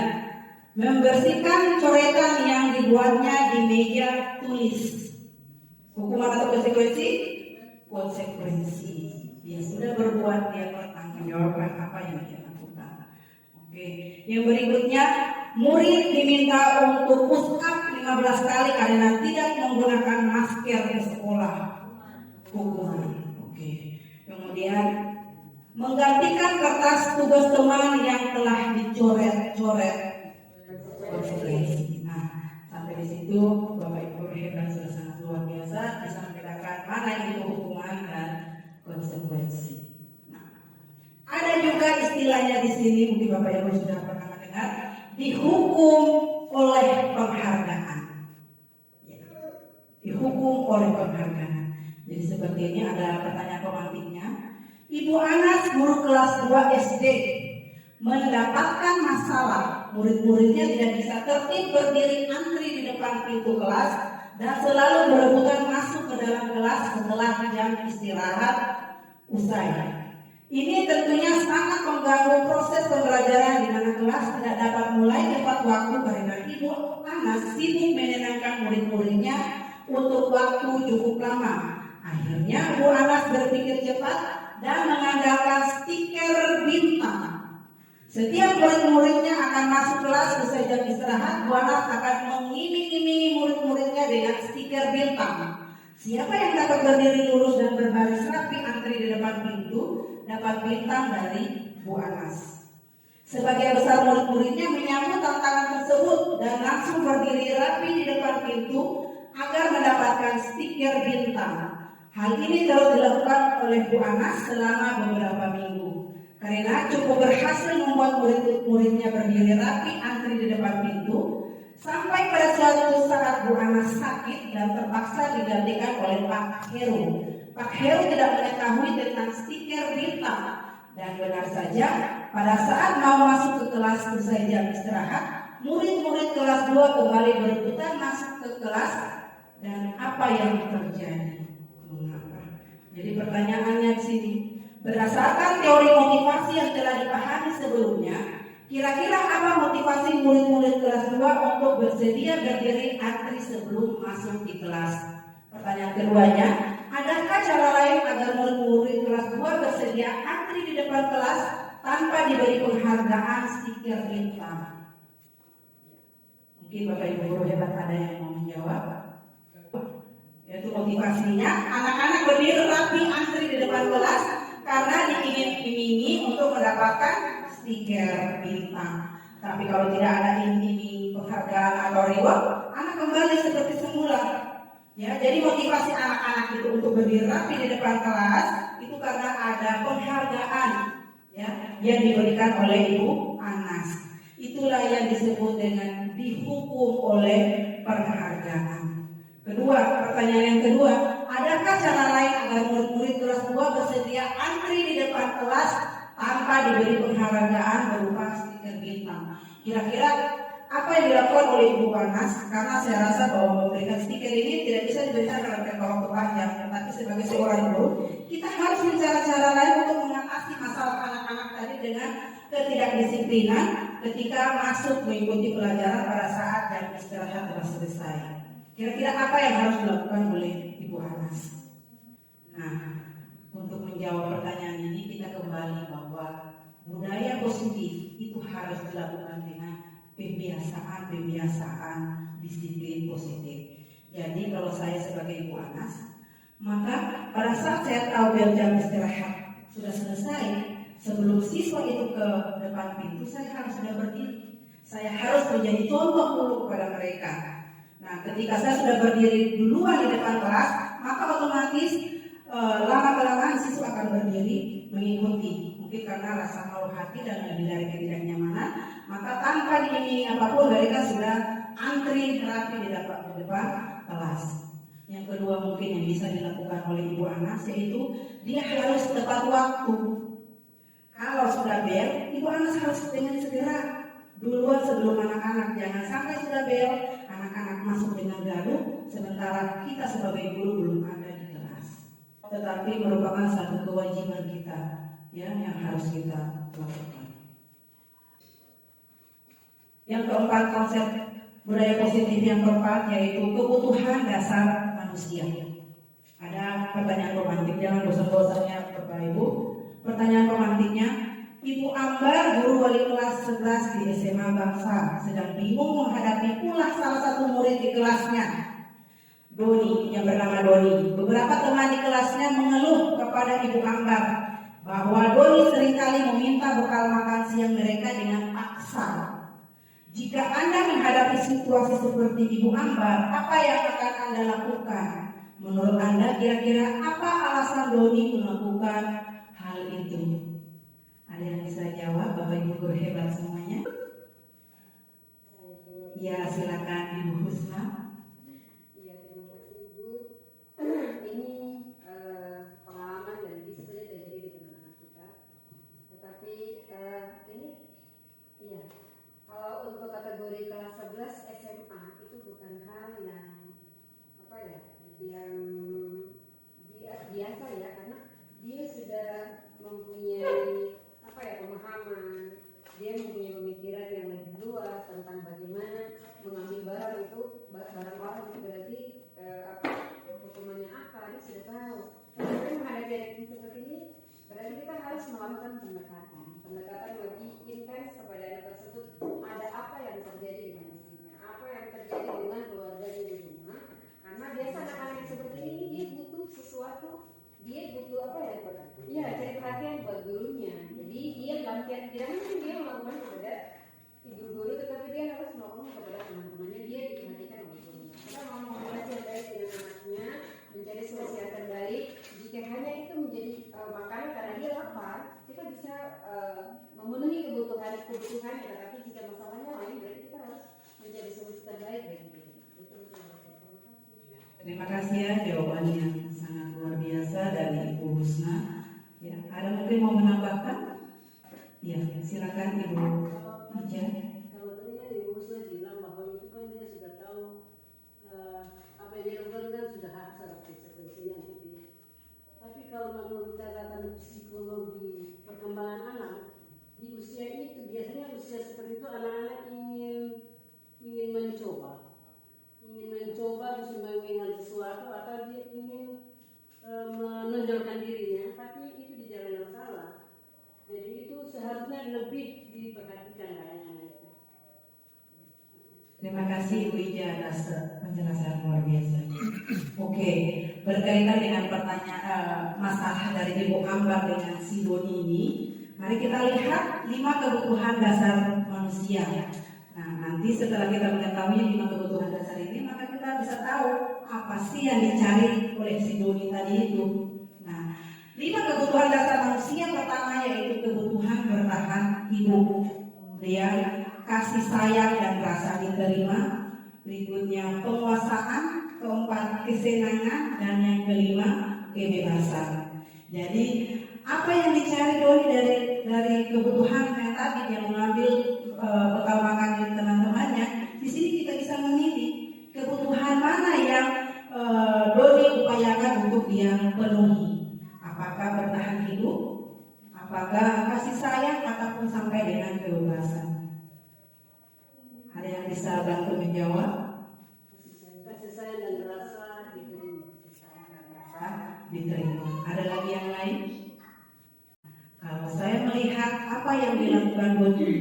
membersihkan coretan yang dibuatnya di meja tulis. Hukuman atau konsekuensi? Konsekuensi. Dia sudah berbuat, dia bertanggungjawabkan apa yang dia lakukan. Oke. Yang berikutnya, murid diminta untuk push up 15 kali karena tidak menggunakan masker di sekolah. Hukuman. Oke. Kemudian menggantikan kertas tugas teman yang telah dicoret-coret. Konsekuensi. Nah, sampai di situ Bapak Ibu rekan sudah sangat luar biasa bisa membedakan mana itu hukuman dan konsekuensi. Nah, ada juga istilahnya di sini mungkin Bapak Ibu sudah pernah mendengar, dihukum oleh penghargaan. Ya. Dihukum oleh penghargaan. Jadi seperti ini ada pertanyaan pemantiknya. Ibu Anas guru kelas 2 SD mendapatkan masalah, murid-muridnya tidak bisa tertib berdiri antri di depan pintu kelas dan selalu berebutan masuk ke dalam kelas setelah jam istirahat usai. Ini tentunya sangat mengganggu proses pembelajaran di mana kelas tidak dapat mulai tepat waktu karena Ibu Anas sibuk menenangkan murid-muridnya untuk waktu cukup lama. Akhirnya Bu Anas berpikir cepat dan mengandalkan stiker bintang. Setiap murid-muridnya akan masuk kelas usai jam istirahat, Bu Anas akan mengiming-imingi murid-muridnya dengan stiker bintang. Siapa yang dapat berdiri lurus dan berbaris rapi antri di depan pintu dapat bintang dari Bu Anas. Sebagian besar murid-muridnya menyambut tantangan tersebut dan langsung berdiri rapi di depan pintu agar mendapatkan stiker bintang. Hal ini terus dilakukan oleh Bu Anas selama beberapa minggu. Karena cukup berhasil membuat murid-muridnya berdiri rapi antri di depan pintu, sampai pada suatu saat Bu Anas sakit dan terpaksa digantikan oleh Pak Heru. Pak Heru tidak mengetahui tentang stiker bintang dan benar saja pada saat mau masuk ke kelas usai jam istirahat, murid-murid kelas 2 kembali berebutan masuk ke kelas dan apa yang terjadi? Mengapa? Jadi pertanyaannya di sini. Berdasarkan teori motivasi yang telah dipahami sebelumnya, kira-kira apa motivasi murid-murid kelas 2 untuk bersedia berdiri antri sebelum masuk di kelas? Pertanyaan keduanya, adakah cara lain agar murid-murid kelas 2 bersedia antri di depan kelas tanpa diberi penghargaan stiker bintang? Mungkin Bapak Ibu guru hebat ada yang mau menjawab. Yaitu motivasinya, anak-anak berdiri rapi antri di depan kelas karena diiming-imingi untuk mendapatkan stiker bintang. Tapi kalau tidak ada iming penghargaan atau reward, anak kembali seperti semula. Ya, jadi motivasi anak-anak itu untuk berdiri rapi di depan kelas itu karena ada penghargaan ya yang diberikan oleh Ibu Anas. Itulah yang disebut dengan dihukum oleh penghargaan. Kedua, pertanyaan yang kedua, adakah cara lain agar murid-murid kelas 2 bersedia antri di depan kelas tanpa diberi penghargaan berupa stiker bintang? Kira-kira apa yang dilakukan oleh Ibu Anas? Karena saya rasa bahwa memberikan stiker ini tidak bisa diberikan dalam jangka waktu panjang, tetapi sebagai seorang guru, kita harus mencari cara lain untuk mengatasi masalah anak-anak tadi dengan ketidakdisiplinan ketika masuk mengikuti pelajaran pada saat jam istirahat telah selesai. Kira-kira apa yang harus dilakukan oleh Ibu Anas? Nah, untuk menjawab pertanyaan ini kita kembali bahwa budaya positif itu harus dilakukan dengan pembiasaan disiplin positif. Jadi kalau saya sebagai Ibu Anas, maka pada saat saya tahu bel jam istirahat sudah selesai, sebelum siswa itu ke depan pintu, saya harus sudah berdiri. Saya harus menjadi contoh dulu kepada mereka. Nah, ketika saya sudah berdiri duluan di depan kelas, maka otomatis lama-kelamaan siswa akan berdiri mengikuti. Mungkin karena rasa malu hati dan lebih dari ketidaknyamanan, maka tanpa diimingi apapun mereka sudah antri rapi di depan kelas. Yang kedua mungkin yang bisa dilakukan oleh Ibu Anas yaitu dia harus tepat waktu. Kalau sudah bel, Ibu Anas harus dengan segera duluan sebelum anak-anak. Jangan sampai sudah bel, anak-anak masuk dengan gaduh, sementara kita sebagai guru belum ada di kelas. Tetapi merupakan satu kewajiban kita ya yang harus kita lakukan. Yang keempat, konsep budaya positif yang keempat yaitu kebutuhan dasar manusia. Ada pertanyaan romantik, jangan bosan-bosannya Bapak Ibu. Pertanyaan romantiknya, Ibu Ambar, guru wali kelas 11 di SMA Bangsa, sedang bingung menghadapi ulah salah satu murid di kelasnya, Doni, yang bernama Doni. Beberapa teman di kelasnya mengeluh kepada Ibu Ambar bahwa Doni seringkali meminta bekal makan siang mereka dengan paksa. Jika Anda menghadapi situasi seperti Ibu Ambar, apa yang akan Anda lakukan? Menurut Anda kira-kira apa alasan Doni melakukan hal itu? Ada yang bisa jawab, Bapak Ibu guru hebat semuanya? Ya, silakan Ibu Husna. Iya, terima kasih Ibu. Ini pengalaman dan bisa saja terjadi di tengah-tengah kita. Tetapi ini, iya, kalau untuk kategori kelas 11 SMA itu bukan hal yang apa ya, yang biasa ya, karena dia sudah mempunyai apa ya, pemahaman, dia mempunyai pemikiran yang lebih luas tentang bagaimana mengambil barang itu, barang orang itu berarti hukumannya apa, dia sudah tahu. Tapi menghadapi anak seperti ini, berarti kita harus melakukan pendekatan lebih intens kepada anak tersebut. Ada apa yang terjadi dengan istrinya, apa yang terjadi dengan keluarganya di rumah, karena biasa anak-anak yang seperti ini dia butuh sesuatu, dia butuh apa ya, iya, cari perhatian buat gurunya. Jadi dia latihan, tidak mungkin dia melakukan kepada ibu guru, tetapi dia harus melakukan kepada teman-temannya, dia diperhatikan oleh gurunya. Kita mau komunikasi yang baik dengan anaknya, mencari solusi yang terbaik. Jika hanya itu menjadi makanan karena dia lapar, kita bisa memenuhi kebutuhannya, tetapi jika masalahnya lain, berarti kita harus mencari solusi terbaik bagi dia. Terima kasih ya jawabannya yang sangat luar biasa dari Ibu Husna. Ya, ada mungkin mau menambahkan? Ya, silakan Ibu Ija. Kalau tadi kan Ibu Husna bilang bahwa itu kan dia sudah tahu apa yang dia lakukan kan sudah asal konsekuensinya gitu ya. Tapi kalau menurut catatan psikologi perkembangan anak di usia itu, biasanya usia seperti itu anak-anak ingin mencoba terus mengingat sesuatu, atau dia ingin menonjolkan dirinya, tapi itu di jalan yang salah. Jadi itu seharusnya lebih diperhatikan kayaknya itu. Terima kasih Bu Ija atas penjelasan luar biasa. Oke, berkaitan dengan pertanyaan masalah dari Ibu Ambar dengan si Doni ini, mari kita lihat 5 kebutuhan dasar manusia. Nah, nanti setelah kita mengetahui 5 kebutuhan dasar ini, maka kita bisa tahu apa sih yang dicari oleh si Doni tadi itu. Nah, 5 kebutuhan dasar manusia pertama yaitu kebutuhan bertahan hidup, kemudian kasih sayang dan rasa diterima, berikutnya penguasaan, keempat kesenangan, dan yang kelima kebebasan. Jadi apa yang dicari Doni dari kebutuhan yang tadi yang mengambil bekal makan dari teman-temannya, di sini kita bisa memilih kebutuhan mana yang Doni upayakan untuk dia penuhi. Apakah bertahan hidup, apakah kasih sayang, ataupun sampai dengan kebebasan. Ada yang bisa bantu menjawab? Kasih sayang dan rasa diterima. Ada lagi yang lain? Kalau saya melihat apa yang dilakukan Doni,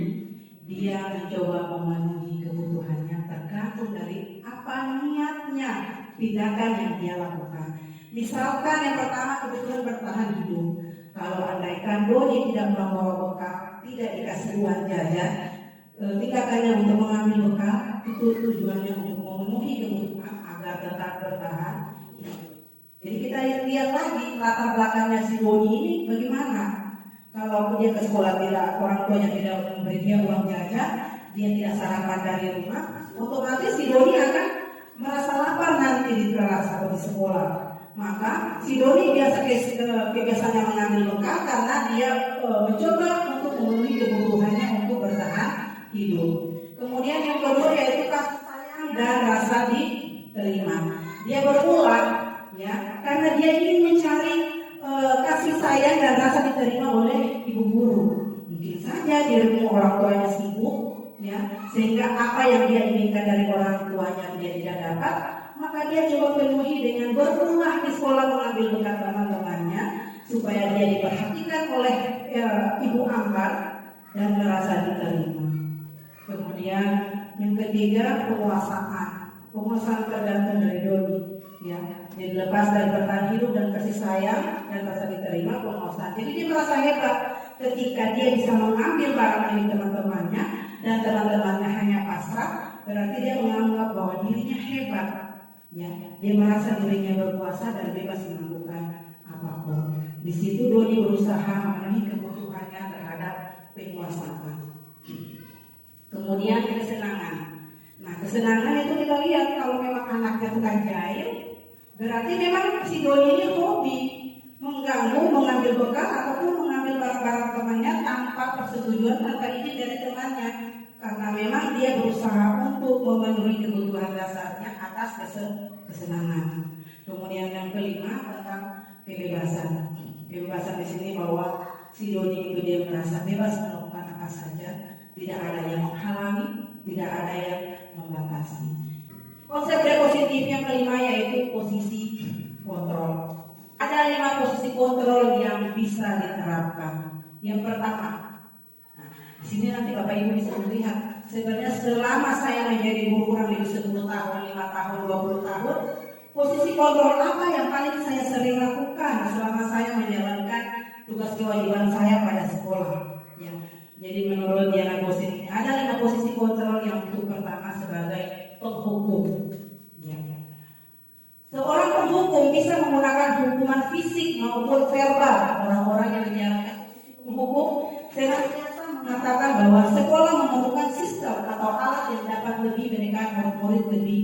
dia mencoba memenuhi kebutuhannya tergantung dari apa niatnya tindakan yang dia lakukan. Misalkan yang pertama kebutuhan bertahan hidup. Kalau andaikan Doni tidak membawa bekal, tidak dikasih uang jajan, tindakannya untuk mengambil bekal itu tujuannya untuk memenuhi kebutuhan agar tetap bertahan. Jadi kita lihat lagi latar belakangnya si Doni ini bagaimana. Kalau dia ke sekolah tidak, orang tuanya tidak memberi dia uang jajan, dia tidak sarapan dari rumah, otomatis si Doni akan merasa lapar nanti di kelas atau di sekolah. Maka si Doni biasa kebiasaannya mengambil bekal karena dia mencoba untuk memenuhi kebutuhannya untuk bertahan hidup. Kemudian yang kedua yaitu kasih sayang dan rasa diterima. Dia berulang, ya, karena dia ingin mencari kasih sayang dan rasa diterima oleh ibu guru. Mungkin saja di rumah orang tuanya sibuk, ya, sehingga apa yang dia inginkan dari orang tuanya dia tidak dapat, maka dia coba penuhi dengan berulah di sekolah mengambil bekal teman-temannya supaya dia diperhatikan oleh Ibu Ambar dan merasa diterima. Kemudian yang ketiga penguasaan. Penguasaan tergantung dari Doni, ya. Jadi lepas dari bertahan hidup dan kasih sayang dan rasa diterima, penguasaan. Jadi dia merasa hebat ketika dia bisa mengambil barang dari teman-temannya dan teman-temannya hanya pasrah, berarti dia menganggap bahwa dirinya hebat, ya. Dia merasa dirinya berkuasa dan bebas melakukan apapun. Di situ Doni berusaha memenuhi kebutuhannya terhadap penguasaan. Kemudian kesenangan. Nah, kesenangan itu kita lihat kalau memang anaknya tukang jahit, berarti memang si Doni ini hobi mengganggu, mengambil bekal ataupun mengambil barang-barang temannya tanpa persetujuan, tanpa izin dari temannya, karena memang dia berusaha untuk memenuhi kebutuhan dasarnya atas kesenangan. Kemudian yang kelima tentang kebebasan. Kebebasan di sini bahwa si Doni itu dia merasa bebas melakukan apa saja. Tidak ada yang menghalangi, tidak ada yang membatasi. Konsep positif yang kelima yaitu posisi kontrol. Ada 5 posisi kontrol yang bisa diterapkan. Yang pertama, nah, di sini nanti Bapak Ibu bisa melihat, sebenarnya selama saya menjadi guru kurang lebih 10 tahun, 5 tahun, 20 tahun, posisi kontrol apa yang paling saya sering lakukan selama saya menjalankan tugas kewajiban saya pada sekolah. Ya. Jadi menurut Diana Bosin ini ada 5 posisi kontrol yang untuk pertama sebagai penghukum. Ya. Seorang penghukum bisa menggunakan hukuman fisik maupun verbal. Orang-orang yang menjalankan posisi penghukum senantiasa mengatakan bahwa sekolah memerlukan sistem atau alat yang dapat lebih menekan murid lebih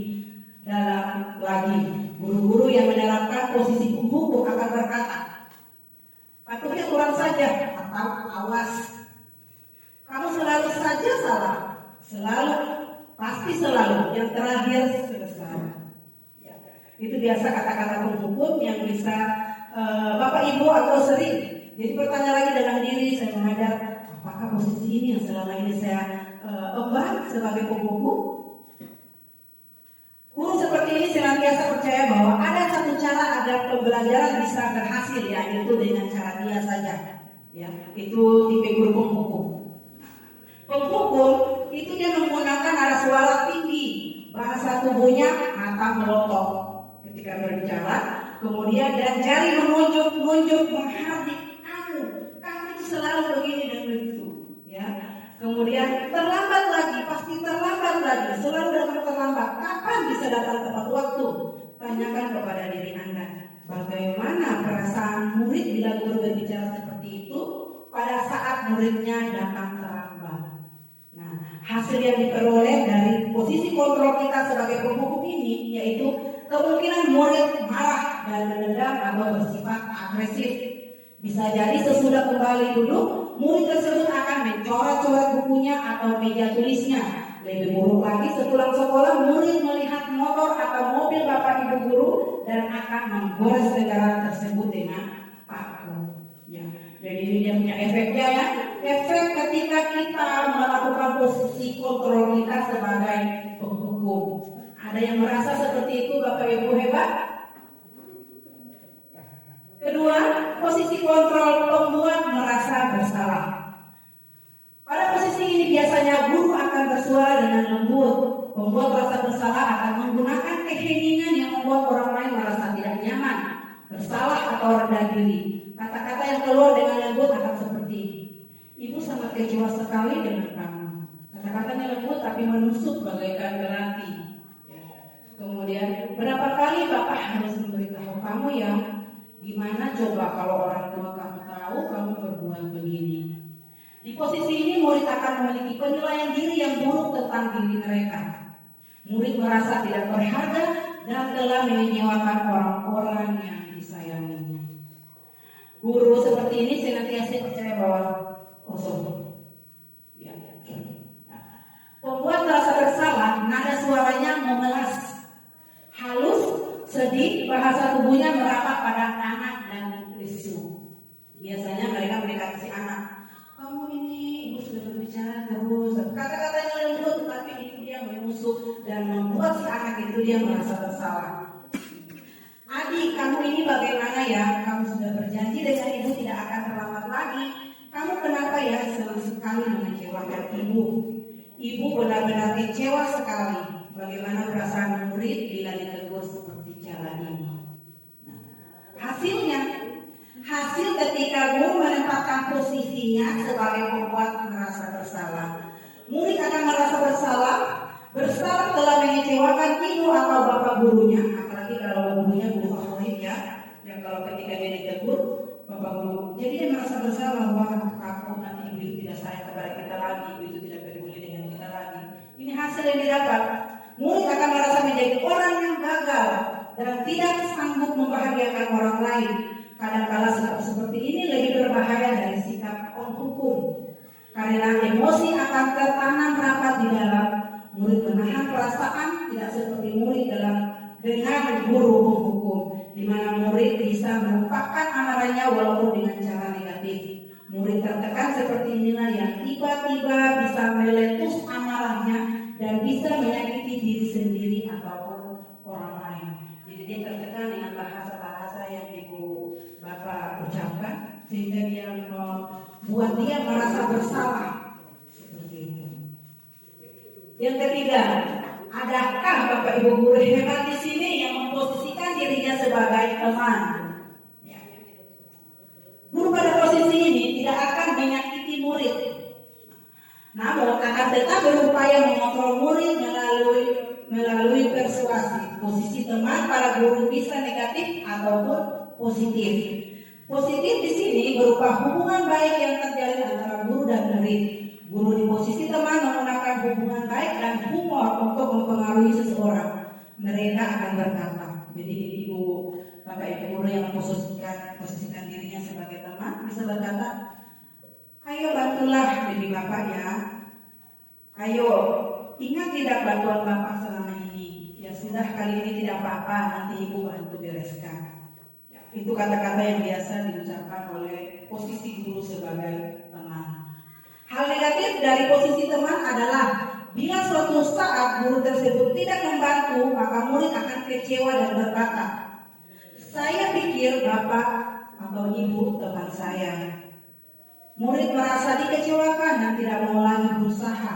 dalam lagi. Guru-guru yang menerapkan posisi penghukum akan berkata, patuhnya kurang saja atau awas. Kamu selalu saja salah, selalu, pasti selalu. Yang terakhir selesai. Ya. Itu biasa kata-kata penghukum yang bisa Bapak Ibu atau sering. Jadi bertanya lagi dalam diri, saya mengajar, apakah posisi ini yang selama ini saya emban sebagai penghukum? Guru seperti ini senantiasa percaya bahwa ada satu cara agar pembelajaran bisa berhasil, yaitu dengan cara dia saja. Ya, itu tipe guru penghukum. Penghukum itu dia menggunakan arah suara tinggi bahasa tubuhnya mata melotot ketika berbicara, kemudian dan jari menunjuk menghardik kamu itu selalu begini dan begitu, ya. Kemudian terlambat lagi, pasti terlambat lagi, selalu datang terlambat. Kapan bisa datang tepat waktu? Tanyakan kepada diri Anda, bagaimana perasaan murid bila guru berbicara seperti itu pada saat muridnya datang terlambat. Nah, hasil yang diperoleh dari posisi kontrol kita sebagai penghukum ini yaitu kemungkinan murid marah dan mendendam atau bersifat agresif. Bisa jadi sesudah kembali duduk, murid tersebut akan mencoret-coret bukunya atau meja tulisnya. Lebih buruk lagi, sepulang sekolah murid melihat motor atau mobil bapak ibu guru dan akan menggores negara tersebut dengan paku. Ya. Jadi ini dia punya efeknya, ya. Efek ketika kita melakukan posisi kontrol kita sebagai penghukum. Ada yang merasa seperti itu bapak ibu hebat? Kedua, posisi kontrol membuat merasa bersalah. Pada posisi ini biasanya guru akan bersuara dengan lembut. Membuat rasa bersalah akan menggunakan keheningan yang membuat orang lain merasa tidak nyaman, bersalah atau rendah diri. Kata-kata yang keluar dengan lembut akan seperti, ibu sangat kecewa sekali dengan kamu. Kata-katanya lembut tapi menusuk bagaikan belati. Kemudian, berapa kali bapak harus memberitahu kamu ya? Gimana coba kalau orang tua kamu tahu kamu berbuat begini? Di posisi ini murid akan memiliki penilaian diri yang buruk tentang diri mereka. Murid merasa tidak berharga dan telah mengecewakan orang-orang yang disayanginya. Guru seperti ini senantiasa percaya bahwa pembuat merasa bersalah, nada suaranya memelas, halus, sedih, bahasa tubuhnya merapat pada anak dan risu. Biasanya mereka mendekati si anak. Kamu ini ibu sudah berbicara terus. Kata-katanya lembut, tetapi itu dia menusuk dan membuat si anak itu dia merasa bersalah. Adik, kamu ini bagaimana ya? Kamu sudah berjanji dengan ibu tidak akan terlambat lagi. Kamu kenapa ya senang sekali mengecewakan ibu? Ibu benar-benar kecewa sekali. Bagaimana perasaan murid bila ditegur seperti cara ini? Nah, hasil ketika guru menempatkan posisinya sebagai pembuat merasa bersalah, murid akan merasa bersalah telah mengecewakan ibu atau bapak gurunya, apalagi kalau gurunya guru favorit ya, yang kalau ketika dia ditegur bapak guru, jadi dia merasa bersalah bahwa aku nanti ibu tidak sayang kepada kita lagi, ibu itu tidak peduli dengan kita lagi. Ini hasil yang didapat. Murid akan merasa menjadi orang yang gagal dan tidak sanggup membahagiakan orang lain. Kadang-kala sikap seperti ini lebih berbahaya dari sikap penghukum. Karena emosi akan tertanam rapat di dalam. Murid menahan perasaan tidak seperti murid dengan guru penghukum, di mana murid bisa melupakan amarahnya walaupun dengan cara negatif. Murid tertekan seperti inilah yang tiba-tiba bisa meletus amarahnya dan bisa menyakiti diri sendiri ataupun orang lain. Jadi dia tertekan dengan bahasa-bahasa yang ibu bapak ucapkan sehingga dia membuat dia merasa bersalah seperti itu. Yang ketiga, adakah bapak ibu guru hebat di sini yang memposisikan dirinya sebagai teman? Ya. Guru pada posisi ini tidak akan menyakiti murid. Namun akan tetap berupaya mengontrol murid melalui persuasi. Posisi teman para guru bisa negatif ataupun positif. Positif di sini berupa hubungan baik yang terjalin antara guru dan murid. Guru di posisi teman menggunakan hubungan baik dan humor untuk mempengaruhi seseorang. Mereka akan berkata, jadi ibu bapak ibu guru yang memposisikan dirinya sebagai teman bisa berkata, ayo bantulah diri bapak ya. Ayo, ingat tidak bantuan bapak selama ini? Ya sudah, kali ini tidak apa-apa, nanti ibu bantu bereskan. Ya, itu kata-kata yang biasa diucapkan oleh posisi guru sebagai teman. Hal negatif dari posisi teman adalah bila suatu saat guru tersebut tidak membantu, maka murid akan kecewa dan berkata, saya pikir bapak atau ibu teman saya. Murid merasa dikecewakan dan tidak mau lagi berusaha.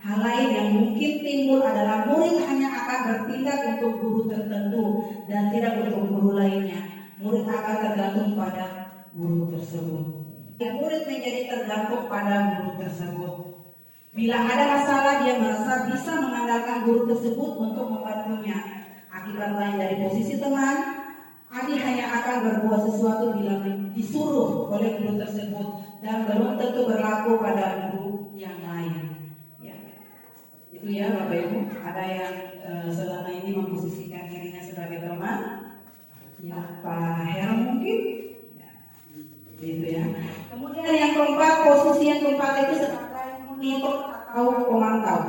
Hal lain yang mungkin timbul adalah murid hanya akan bertindak untuk guru tertentu dan tidak untuk guru lainnya. Murid akan tergantung pada guru tersebut. Murid menjadi tergantung pada guru tersebut. Bila ada masalah, dia merasa bisa mengandalkan guru tersebut untuk membantunya. Akibat lain dari posisi teman, Adi hanya akan berbuat sesuatu bila disuruh oleh guru tersebut dan belum tentu berlaku pada guru yang lain. Ya, itu ya Bapak Ibu. Ada yang selama ini memposisikan dirinya sebagai teman, ya Pak Hera mungkin, ya, gitu ya. Kemudian yang keempat, posisi yang keempat itu sebagai monitor atau pemantau.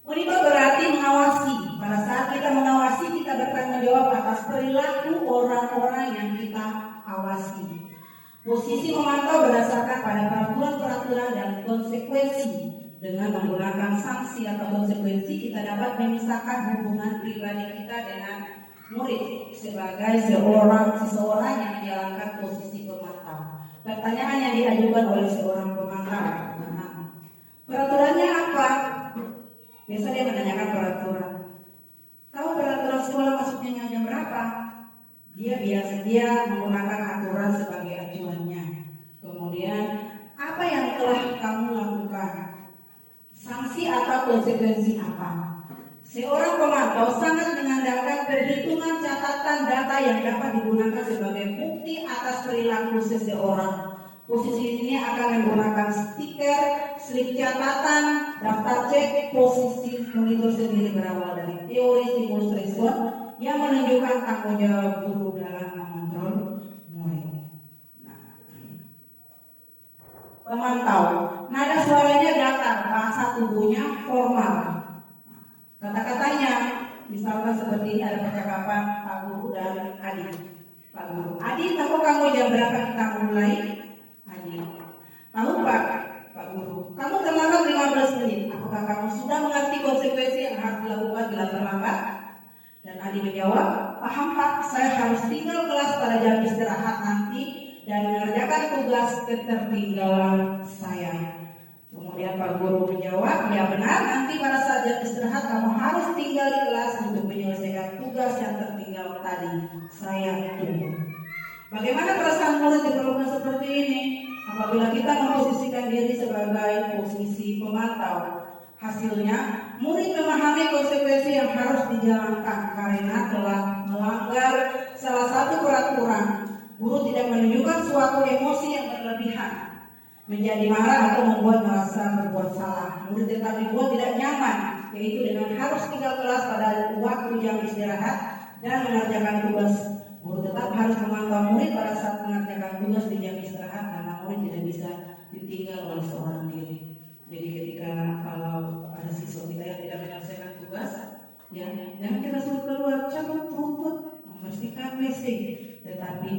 Monitor berarti mengawasi. Pada saat kita mengawasi, kita bertanggung jawab atas perilaku orang-orang yang kita awasi. Posisi memantau berdasarkan pada peraturan-peraturan dan konsekuensi. Dengan menggunakan sanksi atau konsekuensi, kita dapat memisahkan hubungan pribadi kita dengan murid sebagai seseorang yang menjalankan posisi pemantau. Pertanyaan yang diajukan oleh seorang pemantau, peraturannya apa? Biasa dia menanyakan peraturan. Tahu peraturan sekolah masuknya jam berapa? Dia menggunakan aturan sebagai acuannya. Kemudian apa yang telah kamu lakukan? Sanksi atau konsekuensi apa? Seorang pemantau sangat mengandalkan perhitungan catatan data yang dapat digunakan sebagai bukti atas perilaku seseorang. Posisi ini akan menggunakan stiker, slip catatan, daftar cek. Posisi monitor sendiri berawal dari teori stimulus respon yang menunjukkan tanggung jawab guru dalam mengontrol murid. Pemantau, nada suaranya datar, bahasa tubuhnya formal. Kata-katanya, misalkan seperti ini, ada percakapan Pak Guru dan Adi. Pak Guru, Adi, tahu kamu jam berapa kita mulai? Adi, tahu Pak Guru, kamu terlambat 15 menit. Apakah kamu sudah mengerti konsekuensi yang harus dilakukan bila terlambat? Dan Adi menjawab, paham Pak, saya harus tinggal kelas pada jam istirahat nanti dan mengerjakan tugas ketertinggalan saya. Kemudian Pak Guru menjawab, ya benar, nanti pada saat jam istirahat kamu harus tinggal di kelas untuk menyelesaikan tugas yang tertinggal tadi. Saya tunggu. Bagaimana perasaan murid diperlukan seperti ini? Apabila kita memposisikan diri sebagai posisi pemantau, hasilnya murid memahami konsekuensi yang harus dijalankan karena telah melanggar salah satu peraturan. Guru tidak menunjukkan suatu emosi yang berlebihan, menjadi marah atau membuat merasa berbuat salah. Murid tetap dibuat tidak nyaman, yaitu dengan harus tinggal kelas pada waktu jam istirahat dan mengerjakan tugas. Guru tetap harus memantau murid pada saat mengerjakan tugas di jam istirahat karena murid tidak bisa ditinggal oleh seorang diri. Jadi ketika kalau ada siswa kita yang tidak menyelesaikan tugas, ya jangan kita suruh keluar, cabut rumput, membersihkan WC, tetapi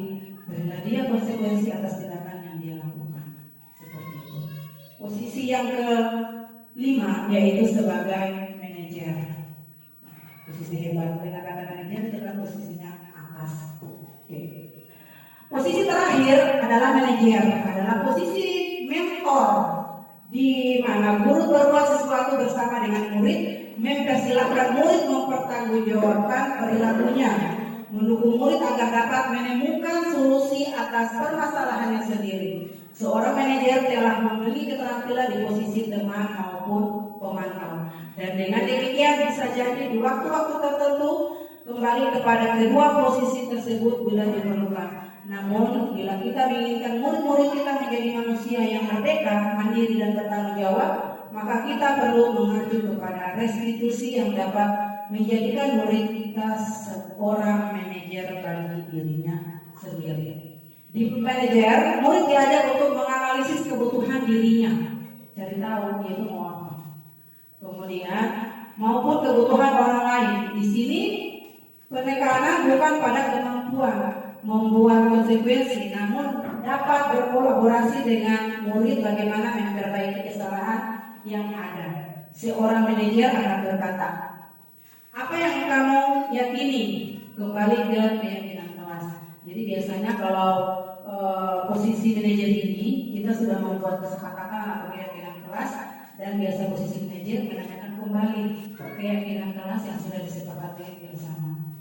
berilah dia konsekuensi atas tindakan yang dia lakukan. Seperti itu. Posisi yang kelima yaitu sebagai manajer. Posisi hebat, dengan kata manajer itu kan posisinya atas. Posisi terakhir adalah manajer, adalah posisi mentor, di mana guru berbuat sesuatu bersama dengan murid, mempersilahkan murid mempertanggungjawabkan perilakunya, mendukung murid agar dapat menemukan solusi atas permasalahannya sendiri. Seorang manajer telah memiliki keterampilan di posisi teman maupun pemantau, dan dengan demikian bisa jadi di waktu-waktu tertentu kembali kepada kedua posisi tersebut bila diperlukan. Namun, bila kita menginginkan murid-murid kita menjadi manusia yang merdeka, mandiri dan bertanggung jawab, maka kita perlu mengacu kepada restitusi yang dapat menjadikan murid kita seorang manajer bagi dirinya sendiri. Di manajer, murid diajak untuk menganalisis kebutuhan dirinya, cari tahu dia itu mau apa. Kemudian, maupun kebutuhan orang lain. Di sini penekanan bukan pada kemampuan membuat konsekuensi, namun dapat berkolaborasi dengan murid bagaimana memperbaiki kesalahan yang ada. Seorang manajer akan berkata, apa yang kamu yakini? Kembali ke keyakinan kelas. Jadi biasanya kalau posisi manajer ini kita sudah membuat kesepakatan atau keyakinan kelas, dan biasa posisi manajer menanyakan kembali keyakinan kelas yang sudah disepakati bersama.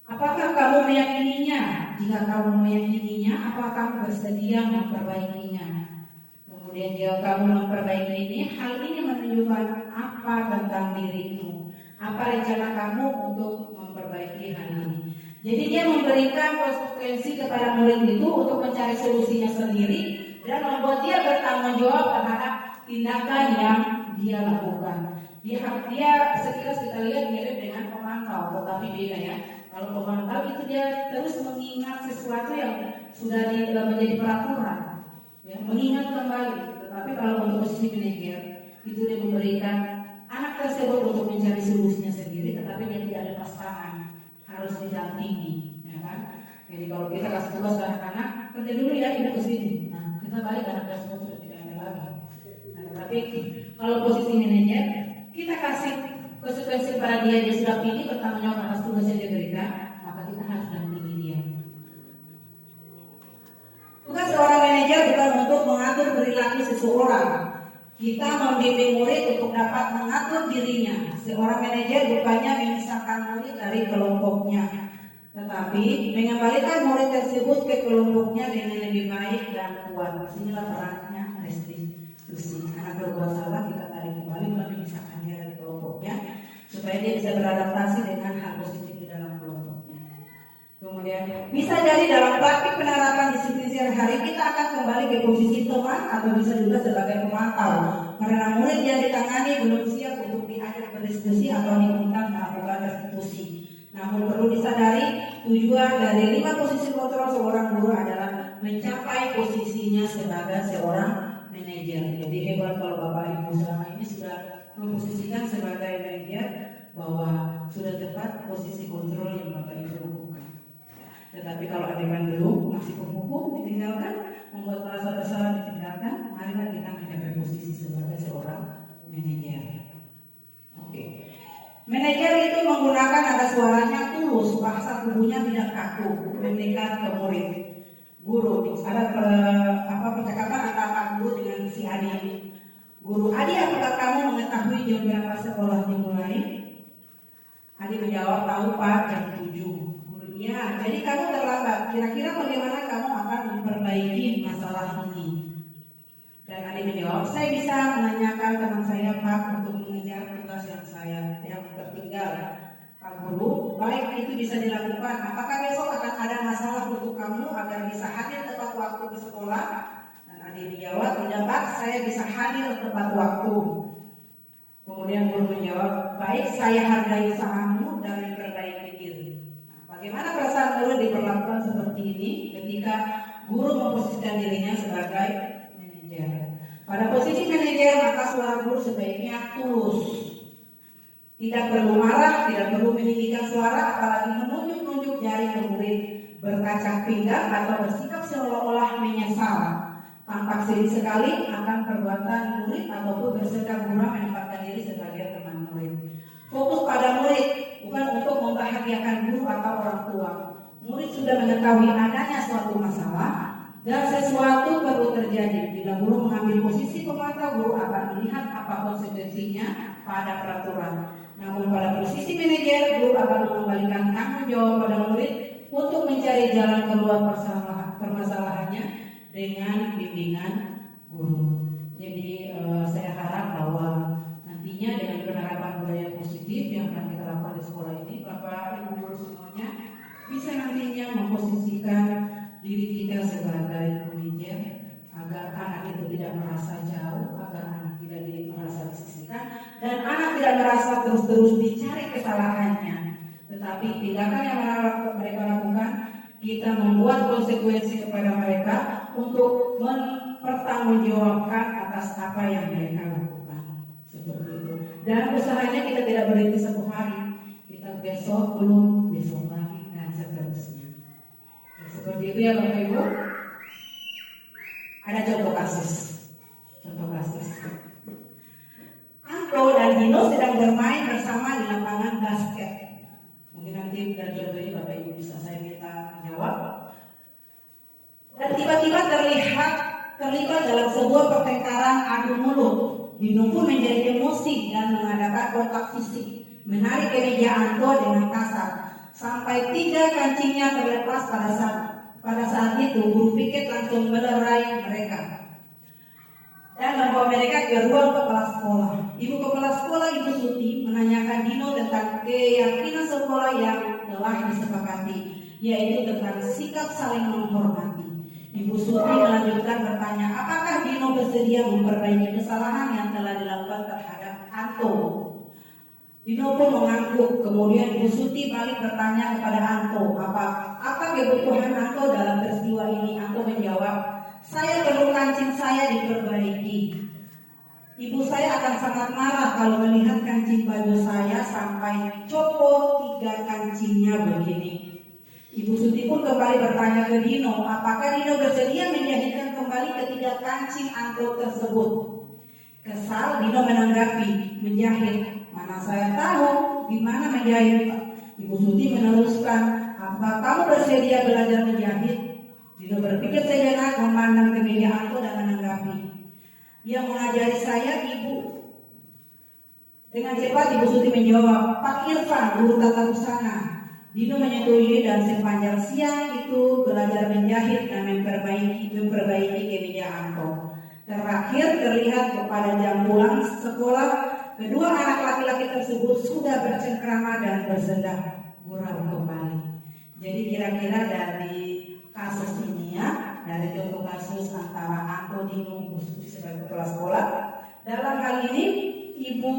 Apakah kamu meyakininya? Jika kamu meyakininya, apakah kamu bersedia memperbaikinya? Kemudian jika kamu memperbaiki ini, hal ini menunjukkan apa tentang dirimu? Apa rencana kamu untuk memperbaiki hal ini? Jadi dia memberikan konsekuensi kepada murid itu untuk mencari solusinya sendiri dan membuat dia bertanggung jawab terhadap tindakan yang dia lakukan. Dia sekilas kita lihat mirip dengan pemantau, tetapi beda ya. Kalau pemantau itu dia terus mengingat sesuatu yang sudah menjadi peraturan, ya, mengingat kembali. Tetapi kalau untuk posisi manajer itu dia memberikan anak tersebut untuk mencari solusinya sendiri, tetapi dia tidak lepas tangan, harus didampingi, ya kan? Jadi kalau kita kasih tugas ke anak-anak, kerja dulu ya, ibu ke sini. Nah, kita balik anak tersebut sudah tidak ada lagi. Nah, tetapi kalau posisi manajer, kita kasih konsekuensi pada dia sudah pilih bertanggung jawab atas tugas yang diberikan, maka kita harus dampingi dia. Tugas seorang manajer bukan untuk mengatur perilaku seseorang. Kita membimbing murid untuk dapat mengatur dirinya. Seorang manajer bukannya memisahkan murid dari kelompoknya, tetapi mengembalikan murid tersebut ke kelompoknya dengan lebih baik dan kuat. Disinilah perannya restitusi. Anak berbuat salah, kita tarik kembali, memisahkan dia dari kelompoknya, supaya dia bisa beradaptasi dengan hal positif di dalam kelompoknya. Kemudian bisa jadi dalam praktik penerapan disiplin sehari-hari kita akan kembali ke posisi teman atau bisa juga sebagai pemantau, karena murid yang ditangani belum siap untuk diajak berdiskusi atau diundang melakukan restitusi. Namun perlu disadari, tujuan dari 5 posisi kontrol seorang guru adalah mencapai posisinya sebagai seorang manajer. Jadi hebat kalau Bapak Ibu selama ini sudah memposisikan sebagai manajer, bahwa sudah tepat posisi kontrol yang Bapak Ibu lakukan. Tetapi kalau adegan belum, masih penghukum, ditinggalkan, membuat merasa bersalah, ditinggalkan, marilah kita mencapai posisi sebagai seorang manajer. Oke. Manajer itu menggunakan nada suaranya tulus, bahasa tubuhnya tidak kaku, mendekat ke murid. Guru, ada percakapan antara Pak Guru dengan si Adi. Guru, Adi, apakah kamu mengetahui jam berapa sekolah dimulai? Adi menjawab, tahu Pak, jam 7. Guru, iya, jadi kamu terlambat. Kira-kira bagaimana kamu akan memperbaiki masalah ini? Dan Adi menjawab, saya bisa menanyakan teman saya Pak untuk mengejar tugas yang tertinggal. Pak Guru, baik, itu bisa dilakukan. Apakah besok akan ada masalah untuk kamu agar bisa hadir tepat waktu ke sekolah? Dan Adi menjawab, tidak Pak, saya bisa hadir tepat waktu. Kemudian Guru menjawab, baik, saya hargai usahamu dan memperbaiki diri. Nah, bagaimana perasaan Guru diperlakukan seperti ini ketika Guru memposisikan dirinya sebagai manajer? Pada posisi manajer, maka suara Guru sebaiknya tulus. Tidak perlu marah, tidak perlu meninggikan suara, apalagi menunjuk-nunjuk jari ke murid, berkacak pinggang atau bersikap seolah-olah menyesal. Tampak sedih sekali akan perbuatan murid ataupun bersedang gurau menempatkan diri sebagai teman murid. Fokus pada murid, bukan untuk membahagiakan guru atau orang tua. Murid sudah mengetahui adanya suatu masalah dan sesuatu perlu terjadi. Bila guru mengambil posisi pemantau, guru akan melihat apa konsekuensinya pada peraturan. Namun pada posisi manajer, guru akan mengembalikan tanggung jawab pada murid untuk mencari jalan keluar permasalahannya dengan bimbingan guru. Jadi saya harap bahwa nantinya dengan penerapan budaya positif yang akan kita lakukan di sekolah ini, Bapak Ibu guru semuanya bisa nantinya memposisikan diri kita sebagai manajer agar anak itu tidak merasa jauh, agar anak tidak merasa disisihkan, dan anak tidak merasa terus-terus dicari kesalahannya. Tetapi tindakan yang mereka lakukan, kita membuat konsekuensi kepada mereka untuk mempertanggungjawabkan atas apa yang mereka lakukan. Seperti itu. Dan usahanya kita tidak berhenti 1 hari, kita besok belum, besok lagi, dan seterusnya. Seperti itu ya Bapak Ibu. Ada contoh kasus. Angko dan Dino sedang bermain bersama di lapangan basket. Mungkin nanti dari contohnya Bapak Ibu bisa saya minta jawab. Dan tiba-tiba terlibat dalam sebuah pertengkaran adu mulut. Dino pun menjadi emosi dan mengadakan kontak fisik, menarik kemeja Anto dengan kasar, sampai 3 kancingnya terlepas pada saat itu guru piket langsung melerai mereka dan membawa mereka ke ruang kepala sekolah. Ibu kepala sekolah, Ibu Suti, menanyakan Dino tentang keyakinan sekolah yang telah disepakati, yaitu tentang sikap saling menghormati. Ibu Suti melanjutkan bertanya, apakah Dino bersedia memperbaiki kesalahan yang telah dilakukan terhadap Anto? Dino pun mengangguk. Kemudian Ibu Suti balik bertanya kepada Anto, apa kebutuhan Anto dalam peristiwa ini? Anto menjawab, saya perlu kancing saya diperbaiki. Ibu saya akan sangat marah kalau melihat kancing baju saya sampai copot 3 kancingnya begini. Ibu Suti pun kembali bertanya ke Dino, apakah Dino bersedia menjahitkan kembali ketiga kancing Anto tersebut? Kesal, Dino menanggapi, menjahit. Mana saya tahu gimana menjahit. Ibu Suti meneruskan, apa kamu bersedia belajar menjahit? Dino berpikir sejenak, memandang ke meja Anto dan menanggapi, yang mengajari saya ibu. Dengan cepat Ibu Suti menjawab, Pak Irfan, guru tata busana. Dino menyetujui dan sepanjang siang itu belajar menjahit dan memperbaiki kemeja Anto. Terakhir terlihat kepada jam pulang sekolah, kedua anak laki-laki tersebut sudah bercengkrama dan bersendak gurau kembali. Jadi kira-kira dari kasus ini ya, dari contoh kasus antara Anto, Dino, Ibu Suti sebagai kepala sekolah. Dalam hal ini Ibu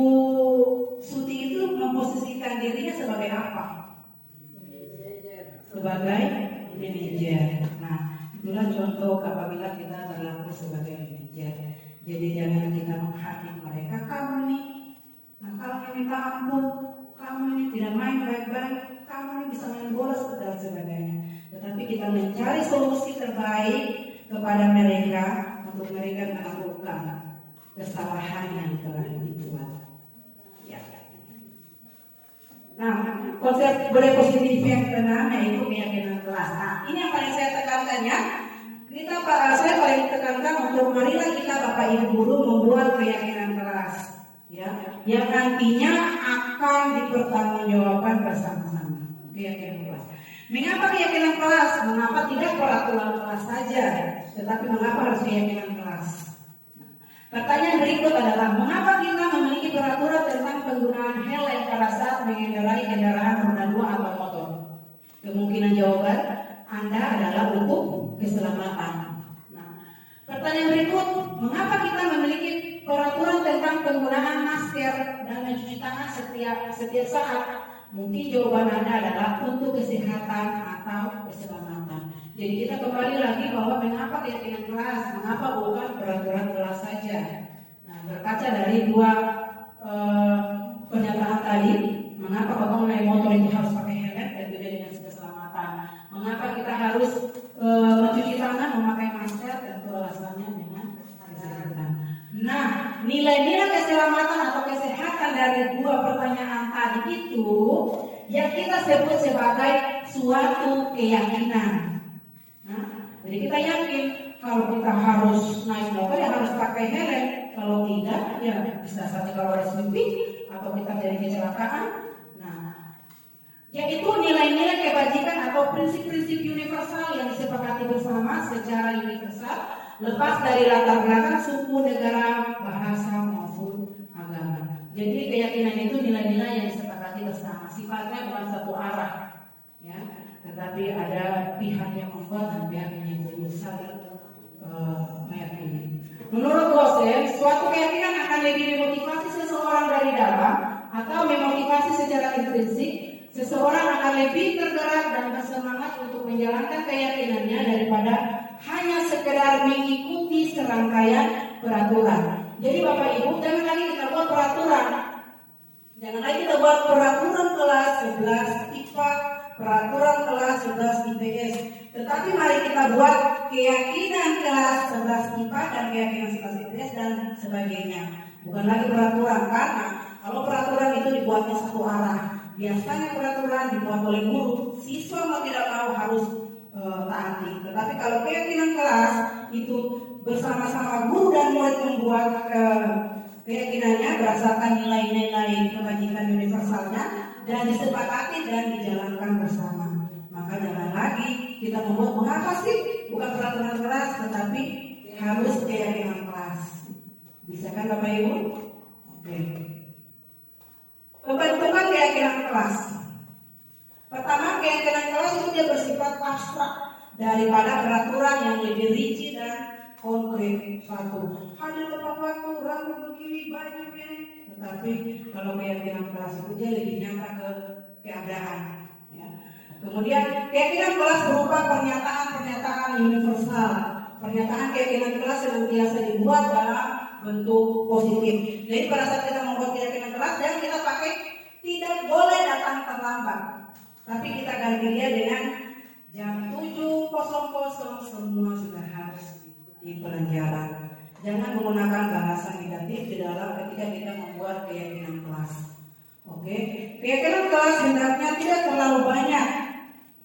Suti itu memposisikan dirinya sebagai apa? Sebagai manajer. Nah, itulah contoh apabila kita berlaku sebagai manajer. Jadi jangan kita menghakimi mereka, kamu nih nakalnya minta ampun, kamu ini tidak main baik-baik, kamu ini bisa main bola dan sebagainya. Tetapi kita mencari solusi terbaik kepada mereka untuk mereka melakukan kesalahan yang telah dibuat. Ya. Nah, konsep budaya positif yang keenam yaitu keyakinan kelas. Nah, ini yang paling saya tekankan ya. Saya paling tekankan untuk marilah kita Bapak Ibu guru membuat keyakinan kelas, ya, yang nantinya akan dipertanggungjawabkan bersama-sama. Keyakinan kelas. Mengapa keyakinan kelas? Mengapa tidak peraturan kelas saja, tetapi mengapa harus keyakinan kelas? Pertanyaan berikut adalah, mengapa kita memiliki peraturan tentang penggunaan helm pada saat mengendarai kendaraan roda 2 atau motor? Kemungkinan jawaban Anda adalah untuk keselamatan. Nah, pertanyaan berikut, mengapa kita memiliki peraturan tentang penggunaan masker dan mencuci tangan setiap saat? Mungkin jawaban Anda adalah untuk kesehatan atau keselamatan. Jadi kita kembali lagi bahwa mengapa keyakinan kelas, mengapa bukan peraturan kelas saja. Nah, berkaca dari 2 pernyataan tadi, mengapa pengguna motor itu harus pakai helm dan juga dengan keselamatan. Mengapa kita harus mencuci tangan, memakai masker, tentu alasannya dengan kesehatan. Nah, nilai-nilai keselamatan atau kesehatan dari 2 pertanyaan tadi itu yang kita sebut sebagai suatu keyakinan. Nah, jadi kita yakin kalau kita harus naik motor ya harus pakai helm. Kalau tidak, ya bisa saja kalau ada sweeping atau kita jadi kecelakaan. Nah, yaitu nilai-nilai kebajikan atau prinsip-prinsip universal yang disepakati bersama secara universal, lepas dari latar belakang suku, negara, bahasa maupun agama. Jadi keyakinan itu nilai-nilai yang disepakati bersama, sifatnya bukan satu arah, ya. Tetapi ada pihak yang membuat dan pihak yang saling meyakini. Menurut dosen, suatu keyakinan akan lebih memotivasi seseorang dari dalam atau memotivasi secara intrinsik. Seseorang akan lebih tergerak dan bersemangat untuk menjalankan keyakinannya daripada hanya sekedar mengikuti serangkaian peraturan. Jadi Bapak Ibu, jangan lagi kita buat peraturan. Jangan lagi kita buat peraturan kelas 11 IPA, peraturan kelas 11 IPS. Tetapi mari kita buat keyakinan kelas 11 IPA dan keyakinan 11 IPS dan sebagainya. Bukan lagi peraturan, karena kalau peraturan itu dibuatnya satu arah. Biasanya peraturan dibuat oleh guru, siswa mau tidak mau harus taati. Tetapi kalau keyakinan kelas itu bersama-sama guru dan murid membuat keyakinannya berdasarkan nilai-nilai kebajikan universalnya dan disepakati dan dijalankan bersama. Maka jangan lagi kita membuat mengapa sih bukan peraturan kelas tetapi harus keyakinan kelas. Bisa kan Bapak Ibu? Oke. Pembentukan keyakinan kelas. Pertama, keyakinan kelas itu dia bersifat abstrak daripada peraturan yang lebih rinci dan konkret. Satu, hadir tepat waktu, rambut begini, baju begini. Tetapi kalau keyakinan kelas itu dia lebih nyata ke keadaan. Ya. Kemudian keyakinan kelas berupa pernyataan-pernyataan universal. Pernyataan keyakinan kelas senantiasa dibuat dalam bentuk positif. Jadi pada saat kita membuat keyakinan kelas, jangan kita pakai tidak boleh datang terlambat. Tapi kita ganti dia dengan jam 7.00 semua sudah harus di pelajaran. Jangan menggunakan bahasa negatif di dalam ketika kita membuat keyakinan kelas. Oke, keyakinan kelas hendaknya tidak terlalu banyak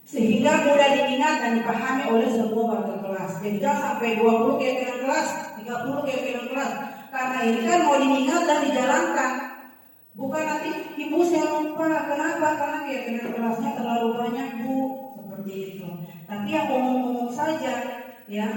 sehingga mudah diingat dan dipahami oleh semua warga kelas. Jadi jangan sampai 20 keyakinan kelas, 30 keyakinan kelas. Karena ini kan mau diingat dan dijalankan. Bukan nanti ibu saya lupa. Kenapa? Karena keyakinan kelasnya terlalu banyak bu. Seperti itu. Tapi yang umum-umum saja, ya.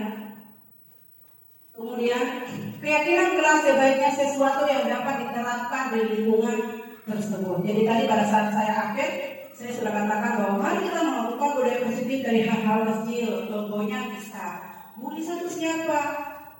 Kemudian keyakinan kelas sebaiknya sesuatu yang dapat diterapkan di lingkungan tersebut. Jadi tadi pada saat saya akhir, saya sudah katakan bahwa mari kita melakukan budaya positif dari hal-hal kecil. Contohnya Lisa. Bu Lisa itu siapa?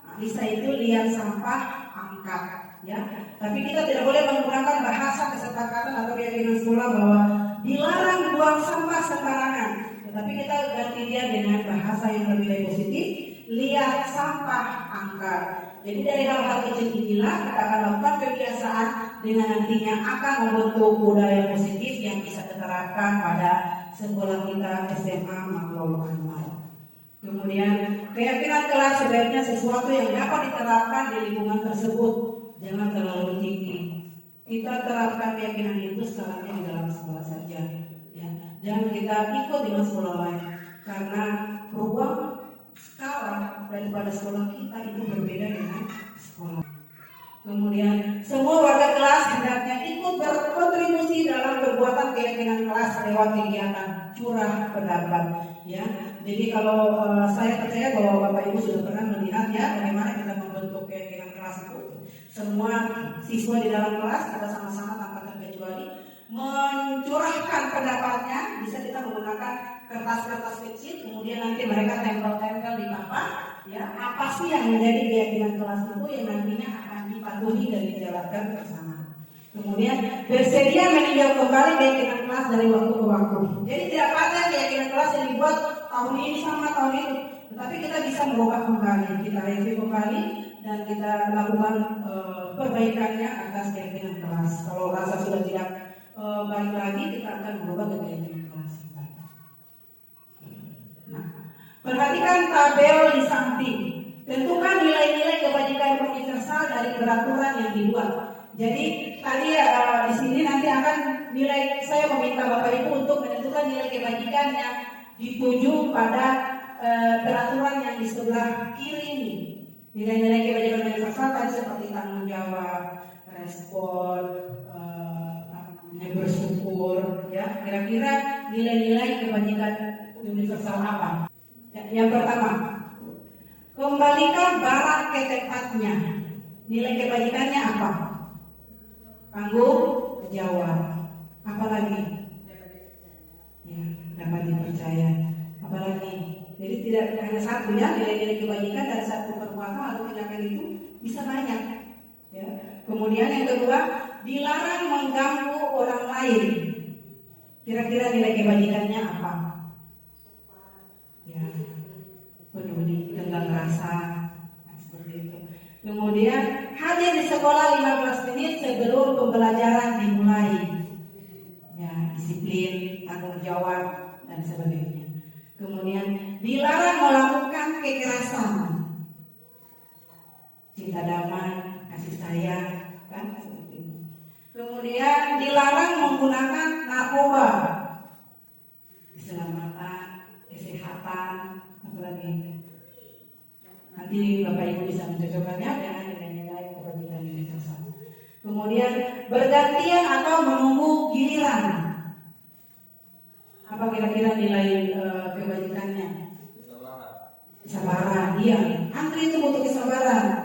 Nah, Lisa itu lihat sampah, angkat. Ya, tapi kita tidak boleh menggunakan bahasa kesepakatan atau keyakinan sekolah bahwa dilarang buang sampah sembarangan. Tetapi kita ganti dia dengan bahasa yang lebih positif. Lihat sampah, angkat. Jadi dari hal-hal kecil inilah kita akan lakukan kebiasaan dengan nantinya akan membentuk budaya positif yang bisa diterapkan pada sekolah kita SMA Matlul Anwar. Kemudian keyakinan kelas sebaiknya sesuatu yang dapat diterapkan di lingkungan tersebut. Jangan terlalu tinggi. Kita terapkan keyakinan itu skalanya di dalam sekolah saja. Ya. Jangan kita ikut dengan sekolah lain. Karena ruang skala daripada sekolah kita itu berbeda dengan sekolah. Kemudian semua warga kelas hendaknya ikut berkontribusi dalam perbuatan keyakinan kelas lewat kegiatan curah pendapat. Ya, jadi kalau saya percaya bahwa Bapak Ibu sudah pernah melihat ya bagaimana kita membentuk keyakinan kelas itu. Semua siswa di dalam kelas kita sama-sama tanpa terkecuali mencurahkan pendapatnya. Bisa kita menggunakan kertas-kertas kecil, kemudian nanti mereka tempel-tempel di papan. Ya, apa sih yang menjadi keyakinan kelas itu yang nantinya akan dipatuhi dan dijalankan bersama. Kemudian bersedia meninjau kembali keyakinan kelas dari waktu ke waktu. Jadi tidak ada keyakinan kelas yang dibuat tahun ini sama tahun itu, tetapi kita bisa merubah kembali, kita review kembali dan kita lakukan perbaikannya atas keyakinan kelas. Kalau rasa sudah tidak baik lagi, kita akan merubah ke keyakinan kelas. Nah, perhatikan tabel di samping. Tentukan nilai-nilai kebajikan universal dari peraturan yang dibuat. Jadi tadi di sini nanti akan nilai, saya meminta Bapak Ibu untuk menentukan nilai kebajikan yang dituju pada peraturan yang di sebelah kiri ini. Nilai-nilai kebajikan universal tadi seperti tanggung jawab, respon, bersyukur, ya. Kira-kira nilai-nilai kebajikan universal apa? Yang pertama, kembalikan barang ke tempatnya. Nilai kebajikannya apa? Tanggung jawab. Apalagi? Ya, dapat dipercaya. Apalagi? Jadi tidak hanya satu ya, nilai-nilai kebajikan dari satu perbuatan atau tindakan itu bisa banyak. Ya. Kemudian yang kedua, dilarang mengganggu orang lain. Kira-kira nilai kebajikannya apa? Ya, peduli, tenggang rasa, seperti itu. Kemudian hadir di sekolah 15 menit sebelum pembelajaran dimulai. Ya, disiplin, tanggung jawab dan sebagainya. Kemudian dilarang melakukan kekerasan, cinta damai, kasih sayang, kan seperti itu. Kemudian dilarang menggunakan narkoba, keselamatan, kesehatan, apalagi. Nanti Bapak Ibu bisa mencocokkannya dengan nilai-nilai kebajikan universal. Kemudian bergantian atau menunggu giliran. Apa kira-kira nilai kebajikannya? Kesabaran, iya. Antri itu butuh kesabaran,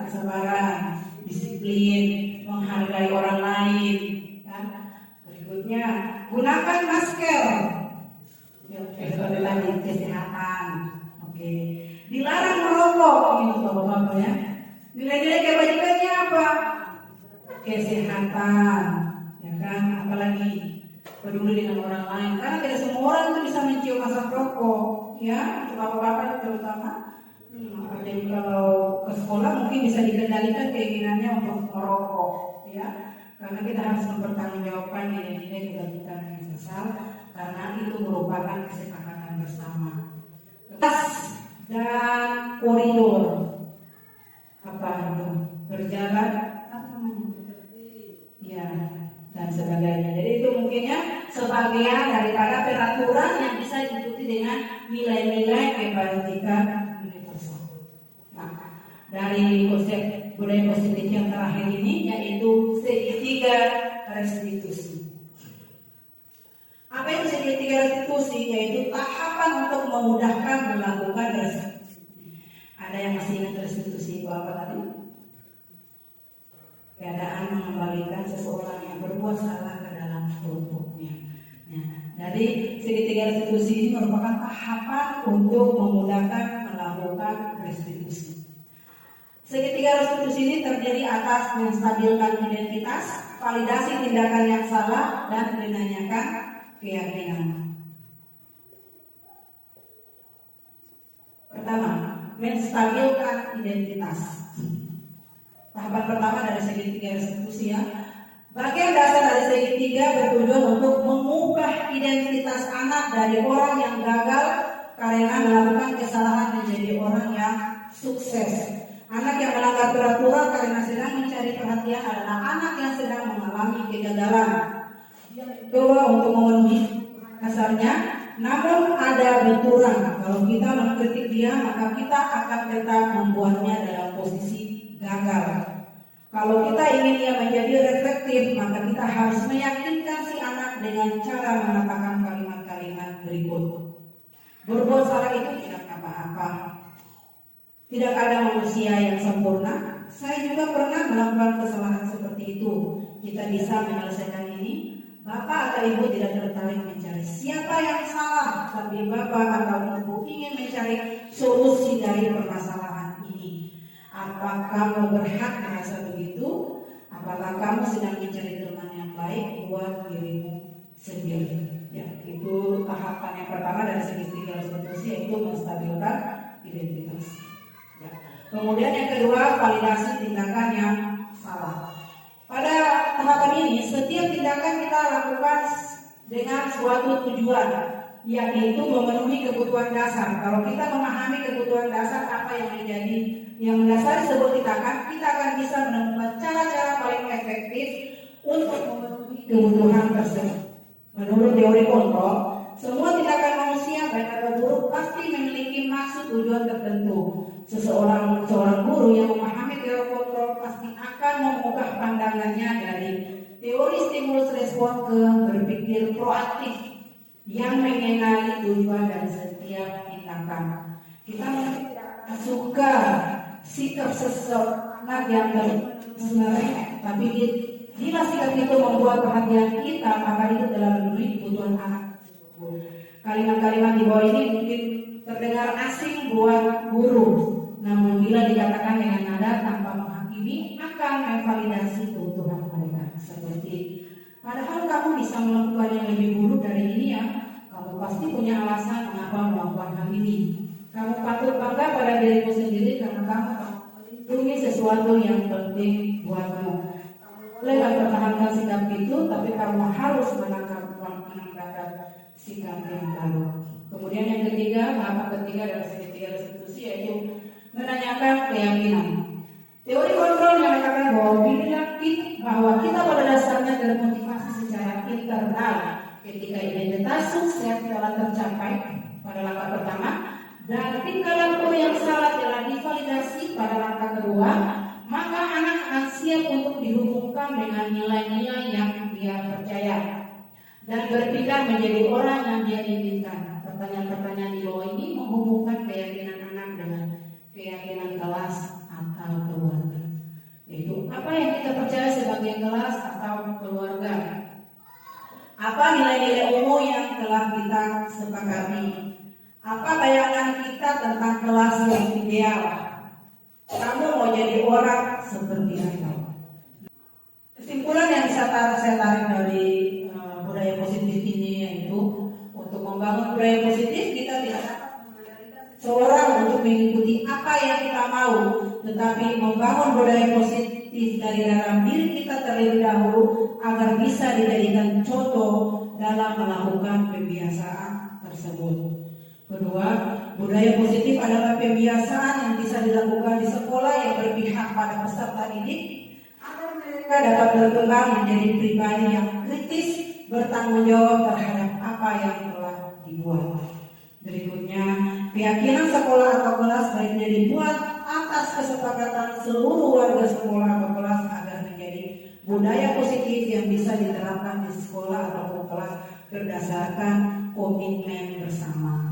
disiplin, menghargai orang lain. Kan? Berikutnya, gunakan masker. Seperti tadi, kesehatan. Oke. Dilarang merokok, ini bapak-bapak ya. Nilai-nilai kebajikannya apa? Kesehatan, ya kan? Apalagi peduli dengan orang lain. Karena tidak semua orang itu bisa mencium asap rokok, ya. Untuk bapak-bapak terutama. Jadi kalau ke sekolah mungkin bisa dikendalikan keinginannya untuk merokok, ya. Karena kita harus mempertanggungjawabkan nilai-nilai kebajikan yang sesal, karena itu merupakan kesepakatan bersama. Tas dan koridor, apa itu? Berjalan, apa namanya? Ya, dan sebagainya. Jadi itu mungkinnya sebagian daripada peraturan yang bisa diikuti dengan nilai-nilai kebajikan universal. Nah, dari konsep budaya positif yang terakhir ini yaitu segitiga restitusi. Apa itu segitiga restitusi? Yaitu tahapan untuk memudahkan melakukan restitusi. Ada yang masih ingat restitusi itu apa tadi? Keadaan mengembalikan seseorang yang berbuat salah ke dalam kelompoknya. Nah, dari segitiga restitusi ini merupakan tahapan untuk memudahkan melakukan restitusi. Segitiga restitusi ini terdiri atas menstabilkan identitas, validasi tindakan yang salah, dan menanyakan keyakinan. Pertama, menstabilkan identitas. Tahapan pertama dari segitiga restitusi ya. Bagian dasar dari segitiga bertujuan untuk mengubah identitas anak dari orang yang gagal karena melakukan kesalahan menjadi orang yang sukses. Anak yang melanggar peraturan karena sedang mencari perhatian adalah anak yang sedang mengalami kegagalan. Coba untuk memenuhi dasarnya, namun ada benturan. Kalau kita mengkritik dia, maka kita akan tetap membuatnya dalam posisi gagal. Kalau kita ingin dia menjadi reflektif, maka kita harus meyakinkan si anak dengan cara mengatakan kalimat-kalimat berikut. Berbuat salah itu tidak apa-apa. Tidak ada manusia yang sempurna. Saya juga pernah melakukan kesalahan seperti itu. Kita bisa menyelesaikan ini. Bapak atau ibu tidak tertarik mencari siapa yang salah, tapi bapak atau ibu ingin mencari solusi dari permasalahan ini. Apakah kamu berhak merasa begitu? Apakah kamu sedang mencari teman yang baik buat dirimu sendiri? Ya, itu tahapan yang pertama dari segitiga restitusi, yaitu menstabilkan identitas. Ya. Kemudian yang kedua, validasi tindakan yang salah. Pada tahapan ini, setiap tindakan kita lakukan dengan suatu tujuan, yaitu memenuhi kebutuhan dasar. Kalau kita memahami kebutuhan dasar apa yang mendasari sebuah tindakan, kita akan bisa menemukan cara-cara paling efektif untuk memenuhi kebutuhan tersebut. Menurut teori kontrol, semua tindakan manusia baik atau buruk pasti memiliki maksud tujuan tertentu. Seorang guru yang memahami teori kontrol pasti akan mengubah pandangannya dari teori stimulus respon ke berpikir proaktif yang mengenali tujuan dari setiap tindakan. Kita mungkin tidak akan suka sikap seseorang yang sebenarnya, tapi bila sikap itu membuat perhatian kita, maka itu telah memenuhi kebutuhan anak. Kalimat-kalimat di bawah ini mungkin terdengar asing buat guru, namun bila dikatakan dengan nada tanpa menghakimi akan memvalidasi kebutuhan mereka. Seperti, padahal kamu bisa melakukan yang lebih buruk dari ini ya. Kamu pasti punya alasan mengapa melakukan hal ini. Kamu patut bangga pada dirimu sendiri karena kamu melindungi sesuatu yang penting buatmu. Kamu boleh mempertahankan sikap itu, tapi kamu harus menangkapkan sikap yang baru. Kemudian yang ketiga, tahap ketiga dari segitiga restitusi yaitu menanyakan keyakinan. Teori kontrol mengatakan bahwa kita pada dasarnya termotivasi secara internal ketika identitas sukses telah tercapai pada langkah pertama dan tingkah laku yang salah telah divalidasi pada langkah kedua, maka anak akan siap untuk dihubungkan dengan pendidikan menjadi orang yang dia inginkan. Pertanyaan-pertanyaan di bawah ini menghubungkan keyakinan anak dengan keyakinan kelas atau keluarga. Yaitu apa yang kita percaya sebagai kelas atau keluarga. Apa nilai-nilai umum yang telah kita sepakati? Apa bayangan kita tentang kelas yang ideal? Kamu mau jadi orang seperti apa? Kesimpulan yang bisa saya tarik dari budaya positif ini yaitu untuk membangun budaya positif kita tidak dapat memandangkan seorang untuk mengikuti apa yang kita mau, tetapi membangun budaya positif dari dalam diri kita terlebih dahulu agar bisa dijadikan contoh dalam melakukan kebiasaan tersebut. Kedua, budaya positif adalah kebiasaan yang bisa dilakukan di sekolah yang berpihak pada peserta didik agar mereka dapat berkembang menjadi pribadi yang kritis, bertanggung jawab terhadap apa yang telah dibuat. Berikutnya, keyakinan sekolah atau kelas baiknya dibuat atas kesepakatan seluruh warga sekolah atau kelas agar menjadi budaya positif yang bisa diterapkan di sekolah atau kelas berdasarkan komitmen bersama.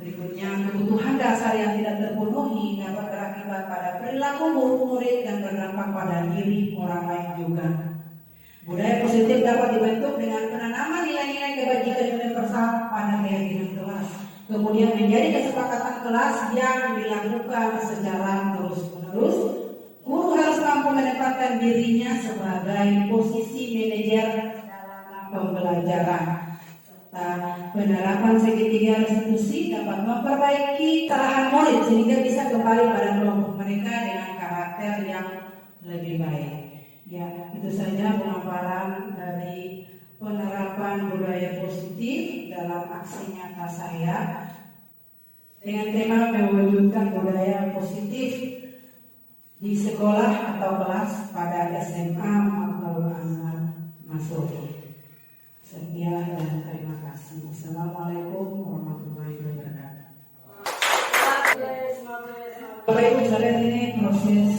Berikutnya, kebutuhan dasar yang tidak terpenuhi dapat berakibat pada perilaku buruk murid dan berdampak pada diri orang lain juga. Budaya positif dapat dibentuk dengan penanaman nilai-nilai kebajikan universal pada keyakinan kelas. Kemudian menjadi kesepakatan kelas yang dilakukan secara terus-menerus. Guru harus mampu menempatkan dirinya sebagai posisi manajer dalam pembelajaran. Penerapan segitiga restitusi dapat memperbaiki cerahan murid sehingga bisa kembali pada kelompok mereka dengan karakter yang lebih baik. Ya, itu saja pemaparan dari penerapan budaya positif dalam aksi nyata saya dengan tema mewujudkan budaya positif di sekolah atau kelas pada SMA Matlul Anwar Masohi. Sekian dan terima kasih. Assalamualaikum warahmatullahi wabarakatuh. Bapak Ibu sekalian, ini proses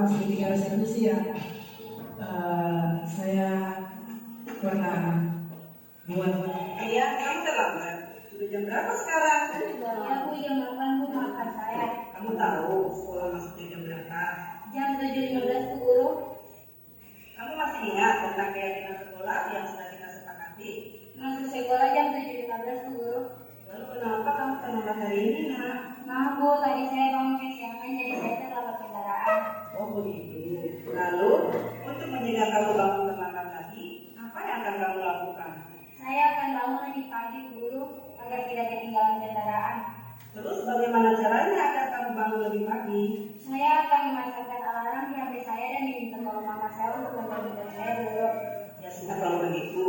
segitiga restitusi ya. Saya pernah buat. Iya, kamu terlambat. Sudah jam berapa sekarang? Ya Bu, jam 8 Bu, maafkan saya. Kamu tahu sekolah masuknya jam berapa? Jam 7.15 Bu Guru. Kamu masih ingat tentang keyakinan sekolah yang sudah kita sepakati? Masuk sekolah jam 7.15 Bu Guru. Lalu kenapa kamu terlambat hari ini, Nak? Maaf Bu, tadi saya bangun kesiangan jadi saya terlambat kendaraan. Oh begitu. Lalu untuk mencegah kamu bangun terlambat lagi, apa yang akan kamu lakukan? Saya akan bangun lebih pagi Bu Guru agar tidak ketinggalan kendaraan. Terus bagaimana caranya agar kamu bangun lebih pagi? Saya akan memasangkan alarm di HP saya dan meminta tolong mama saya untuk membangunkan saya Bu Guru. Ya sudah kalau begitu.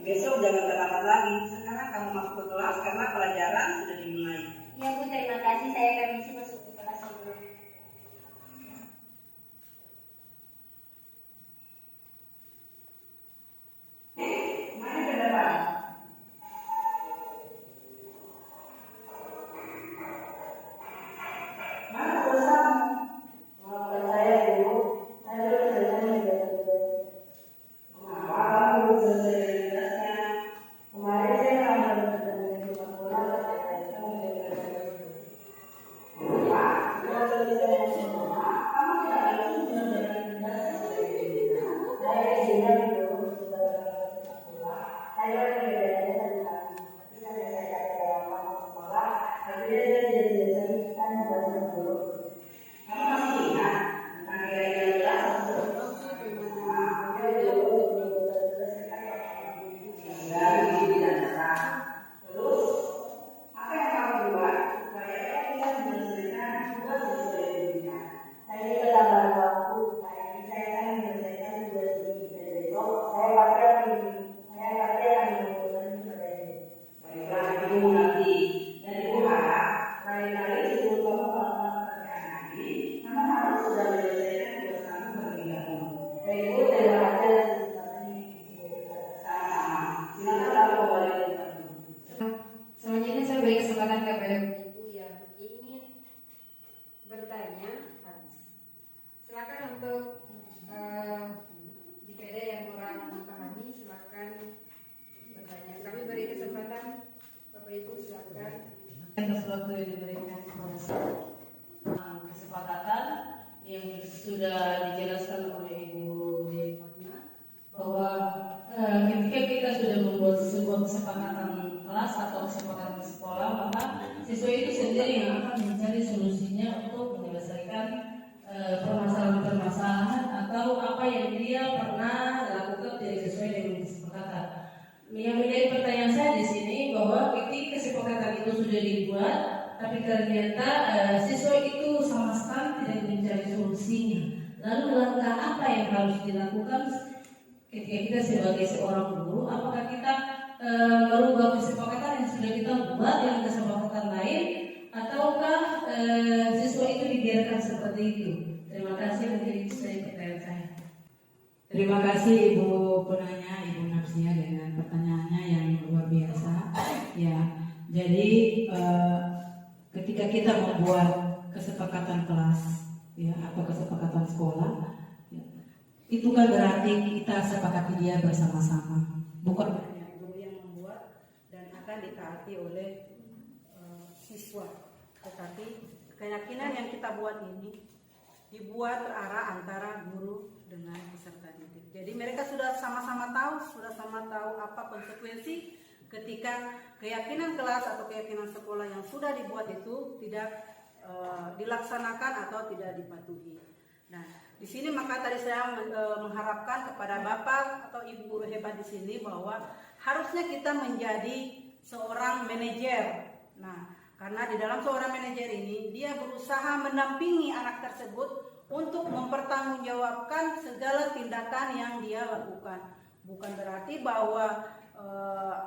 Besok jangan terlambat lagi. Sekarang kamu masuk ke kelas karena pelajaran sudah dimulai. Ya Bu, terima kasih. Saya permisi masuk ke kelas Bu Guru. Mari ke depan. Mana bosan? Maafkan saya Bu. Saya belum selesai tugasnya. Mengapa kamu belum selesai tugasnya? Kemarin saya lambat bertemu di rumah sekolah. Saya menjelaskan. Pak, kalau selesai semua, kamu tidak lagi menyelesaikan tugasnya. Saya tidak belum sekolah. Saya berbeda dengan kami. Ketika saya kata orang sekolah, akhirnya saya tidak menyelesaikan tugasnya dulu. Kamu masih ingat tentang kira-kira kelas? Terus, apa yang kamu buat supaya kamu bisa menyelesaikan tugas sesuai dengan? Saya telah waktu. Hari ini saya akan menyelesaikan tugas ini. Dan besok saya pasti akan melakukan pada ini. Baiklah, ibu mengerti. Dan ibu harap kali-kali sebelum kamu melakukan pekerjaan lagi, kamu harus sudah menyelesaikan tugas kamu terlebih dahulu. Dan Ibu terima kasih atas kesempatan ini. Sama-sama. Silakan kamu kembali ke tempat. Selanjutnya saya beri kesempatan kepada ibu yang ingin bertanya. Silakan untuk jika ada yang kurang pahami, silakan Bapak Ibu silakan. Sesuatu yang diberikan kepada saya, kesepakatan yang sudah dijelaskan oleh Ibu Devona bahwa ketika kita sudah membuat sebuah kesepakatan kelas atau kesepakatan sekolah, maka siswa itu sendiri yang akan mencari solusinya untuk menyelesaikan permasalahan-permasalahan atau apa yang dia pernah lakukan tidak sesuai dengan kesepakatan. Yang menjadi pertanyaan saya di sini bahwa ketika kesepakatan itu sudah dibuat, tapi ternyata siswa itu sama sekali tidak mencari solusinya. Lalu langkah apa yang harus dilakukan ketika kita sebagai seorang guru? Apakah kita merubah kesepakatan yang sudah kita buat dengan kesepakatan lain, ataukah siswa itu dibiarkan seperti itu? Terima kasih, mungkin itu saya pertanyaan saya. Terima kasih Ibu penanya, Ibu Napsia, dengan pertanyaannya yang luar biasa. Ya, jadi ketika kita membuat kesepakatan kelas, ya, atau kesepakatan sekolah, ya, itu kan berarti kita sepakati dia bersama-sama, bukan hanya guru yang membuat dan akan ditaati oleh siswa. Tetapi keyakinan yang kita buat ini dibuat terarah antara guru dengan peserta didik. Jadi mereka sudah sama-sama tahu apa konsekuensi ketika keyakinan kelas atau keyakinan sekolah yang sudah dibuat itu tidak dilaksanakan atau tidak dipatuhi. Nah, di sini maka tadi saya mengharapkan kepada Bapak atau Ibu guru hebat di sini bahwa harusnya kita menjadi seorang manajer. Nah, karena di dalam seorang manajer ini dia berusaha mendampingi anak tersebut untuk mempertanggungjawabkan segala tindakan yang dia lakukan. Bukan berarti bahwa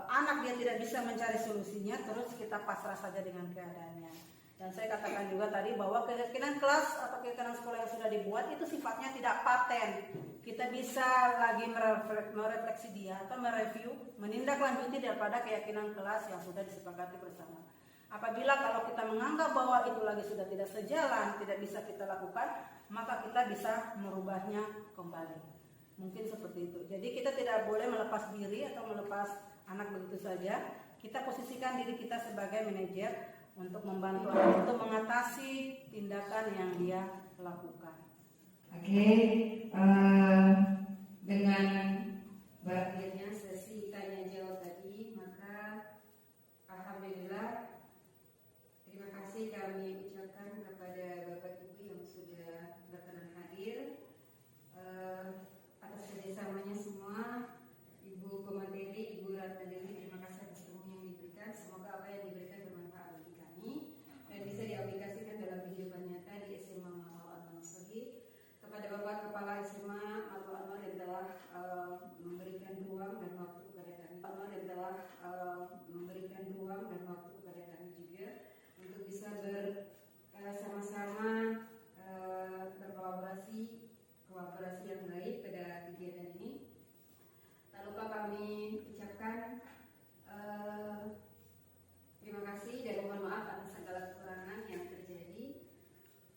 anak dia tidak bisa mencari solusinya terus kita pasrah saja dengan keadaannya. Dan saya katakan juga tadi bahwa keyakinan kelas atau keyakinan sekolah yang sudah dibuat itu sifatnya tidak paten. Kita bisa lagi merefleksi dia atau mereview, menindaklanjuti daripada keyakinan kelas yang sudah disepakati bersama. Apabila kalau kita menganggap bahwa itu lagi sudah tidak sejalan, tidak bisa kita lakukan, maka kita bisa merubahnya kembali. Mungkin seperti itu. Jadi kita tidak boleh melepas diri atau melepas anak begitu saja. Kita posisikan diri kita sebagai manajer untuk membantu anak untuk mengatasi tindakan yang dia lakukan. Oke, dengan berakhirnya sesi tanya jawab tadi, maka alhamdulillah terima kasih kami ucapkan kepada Bapak Ibu yang sudah berkenan hadir atas kerjasamanya semua. Ibu pemateri, Ibu Ratna Dewi, terima kasih atas ilmu yang diberikan. Semoga apa yang diberikan bermanfaat bagi kami dan bisa diaplikasikan dalam kehidupan nyata di SMA Matul Anwar. Kepada Bapak Kepala SMA Matul Anwar yang telah memberikan ruang dan waktu kepada kami, juga untuk bisa bersama-sama kolaborasi yang baik pada kegiatan ini. Tak lupa kami ucapkan terima kasih dan mohon maaf atas segala kekurangan yang terjadi.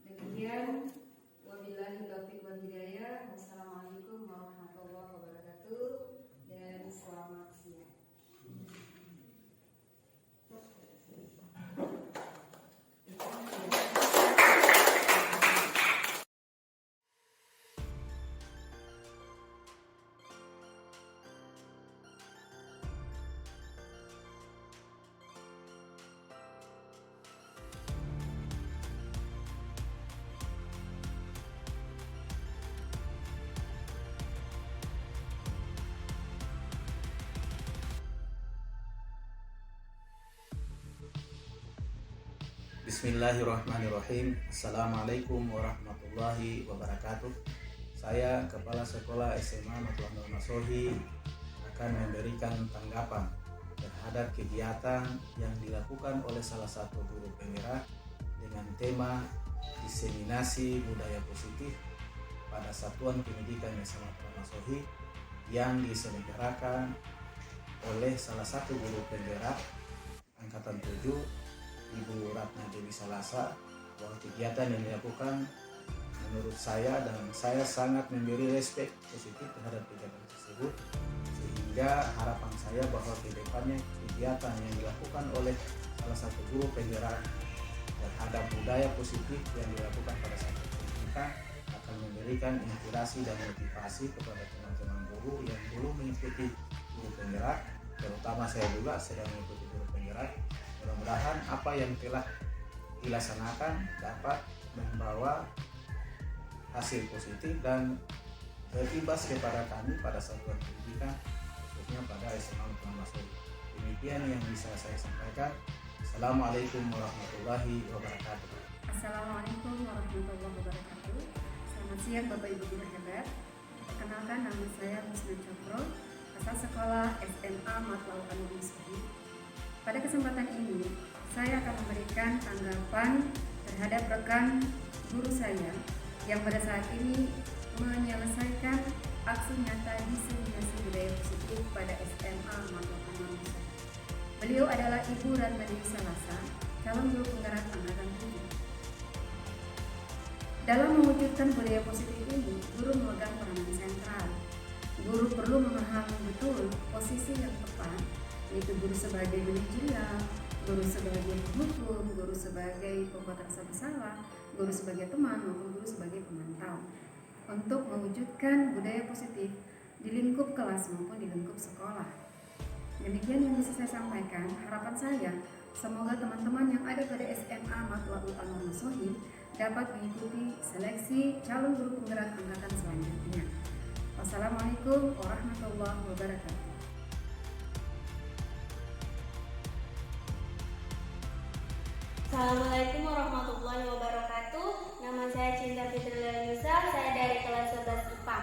Demikian, wabillahi taufiq wal hidayah. Wassalamualaikum warahmatullahi wabarakatuh dan selamat siang. Bismillahirrahmanirrahim. Assalamualaikum warahmatullahi wabarakatuh. Saya Kepala Sekolah SMA Matul Anwar Masohi akan memberikan tanggapan terhadap kegiatan yang dilakukan oleh salah satu guru penggerak dengan tema diseminasi budaya positif pada Satuan Pendidikan SMA Matul Anwar Masohi yang diselenggarakan oleh salah satu guru penggerak Angkatan 7, Ibu Ratna Dewi Salasa. Bahwa kegiatan yang dilakukan menurut saya dan saya sangat memberi respek positif terhadap kegiatan tersebut, sehingga sehingga harapan saya bahwa ke depannya kegiatan yang dilakukan oleh salah satu guru penggerak terhadap budaya positif yang dilakukan pada saat pendidikan akan memberikan inspirasi dan motivasi kepada teman-teman guru yang belum mengikuti guru penggerak, terutama saya juga sedang mengikuti guru penggerak. Mudah-mudahan apa yang telah dilaksanakan dapat membawa hasil positif dan berimbas kepada kami pada satuan pendidikan, khususnya pada SMA Matulan Masohi. Demikian yang bisa saya sampaikan. Assalamualaikum warahmatullahi wabarakatuh. Assalamualaikum warahmatullahi wabarakatuh. Selamat siang Bapak Ibu guru hebat. Perkenalkan, nama saya Husna Cokro, asal sekolah SMA Matulan Masohi. Pada kesempatan ini, saya akan memberikan tanggapan terhadap rekan guru saya yang pada saat ini menyelesaikan aksi nyata diseminasi budaya positif pada SMA Matulan Masohi. Beliau adalah Ibu Ratna Dewi Salasa, calon guru penggerak angkatan 7. Dalam mewujudkan budaya positif ini, guru memegang peranan sentral. Guru perlu memahami betul posisi yang tepat, yaitu guru sebagai penunjang, guru sebagai penghukum, guru sebagai pembuat rasa bersalah, guru sebagai teman, maupun guru sebagai pemantau, untuk mewujudkan budaya positif di lingkup kelas maupun di lingkup sekolah. Demikian yang bisa saya sampaikan. Harapan saya, semoga teman-teman yang ada pada SMA Matulan Masohi dapat mengikuti seleksi calon guru penggerak angkatan selanjutnya. Wassalamualaikum warahmatullahi wabarakatuh. Assalamualaikum warahmatullahi wabarakatuh. Nama saya Cinta Fitri Yusa, saya dari kelas 11 IPA.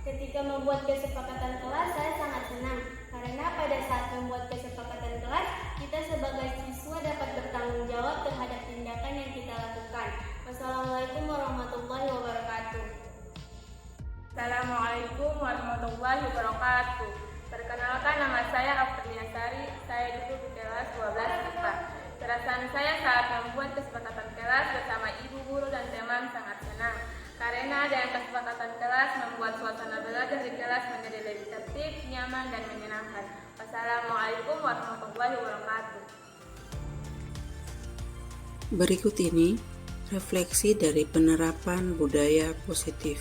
Ketika membuat kesepakatan kelas, saya sangat senang karena pada saat membuat kesepakatan kelas, kita sebagai siswa dapat bertanggung jawab terhadap tindakan yang kita lakukan. Wassalamualaikum warahmatullahi wabarakatuh. Assalamualaikum warahmatullahi wabarakatuh. Perkenalkan, nama saya Afrilia Sari, saya duduk di kelas 12 IPA. Perasaan saya saat membuat kesepakatan kelas bersama ibu guru dan teman sangat senang, karena dengan kesepakatan kelas membuat suasana belajar di kelas menjadi lebih tertib, nyaman, dan menyenangkan. Wassalamualaikum warahmatullahi wabarakatuh. Berikut ini refleksi dari penerapan budaya positif.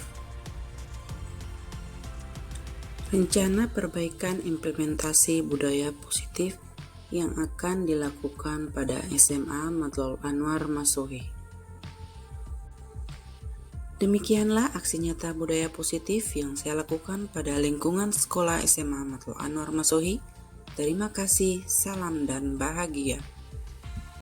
Rencana perbaikan implementasi budaya positif yang akan dilakukan pada SMA Matulan Masohi. Demikianlah aksi nyata budaya positif yang saya lakukan pada lingkungan sekolah SMA Matulan Masohi. Terima kasih, salam dan bahagia.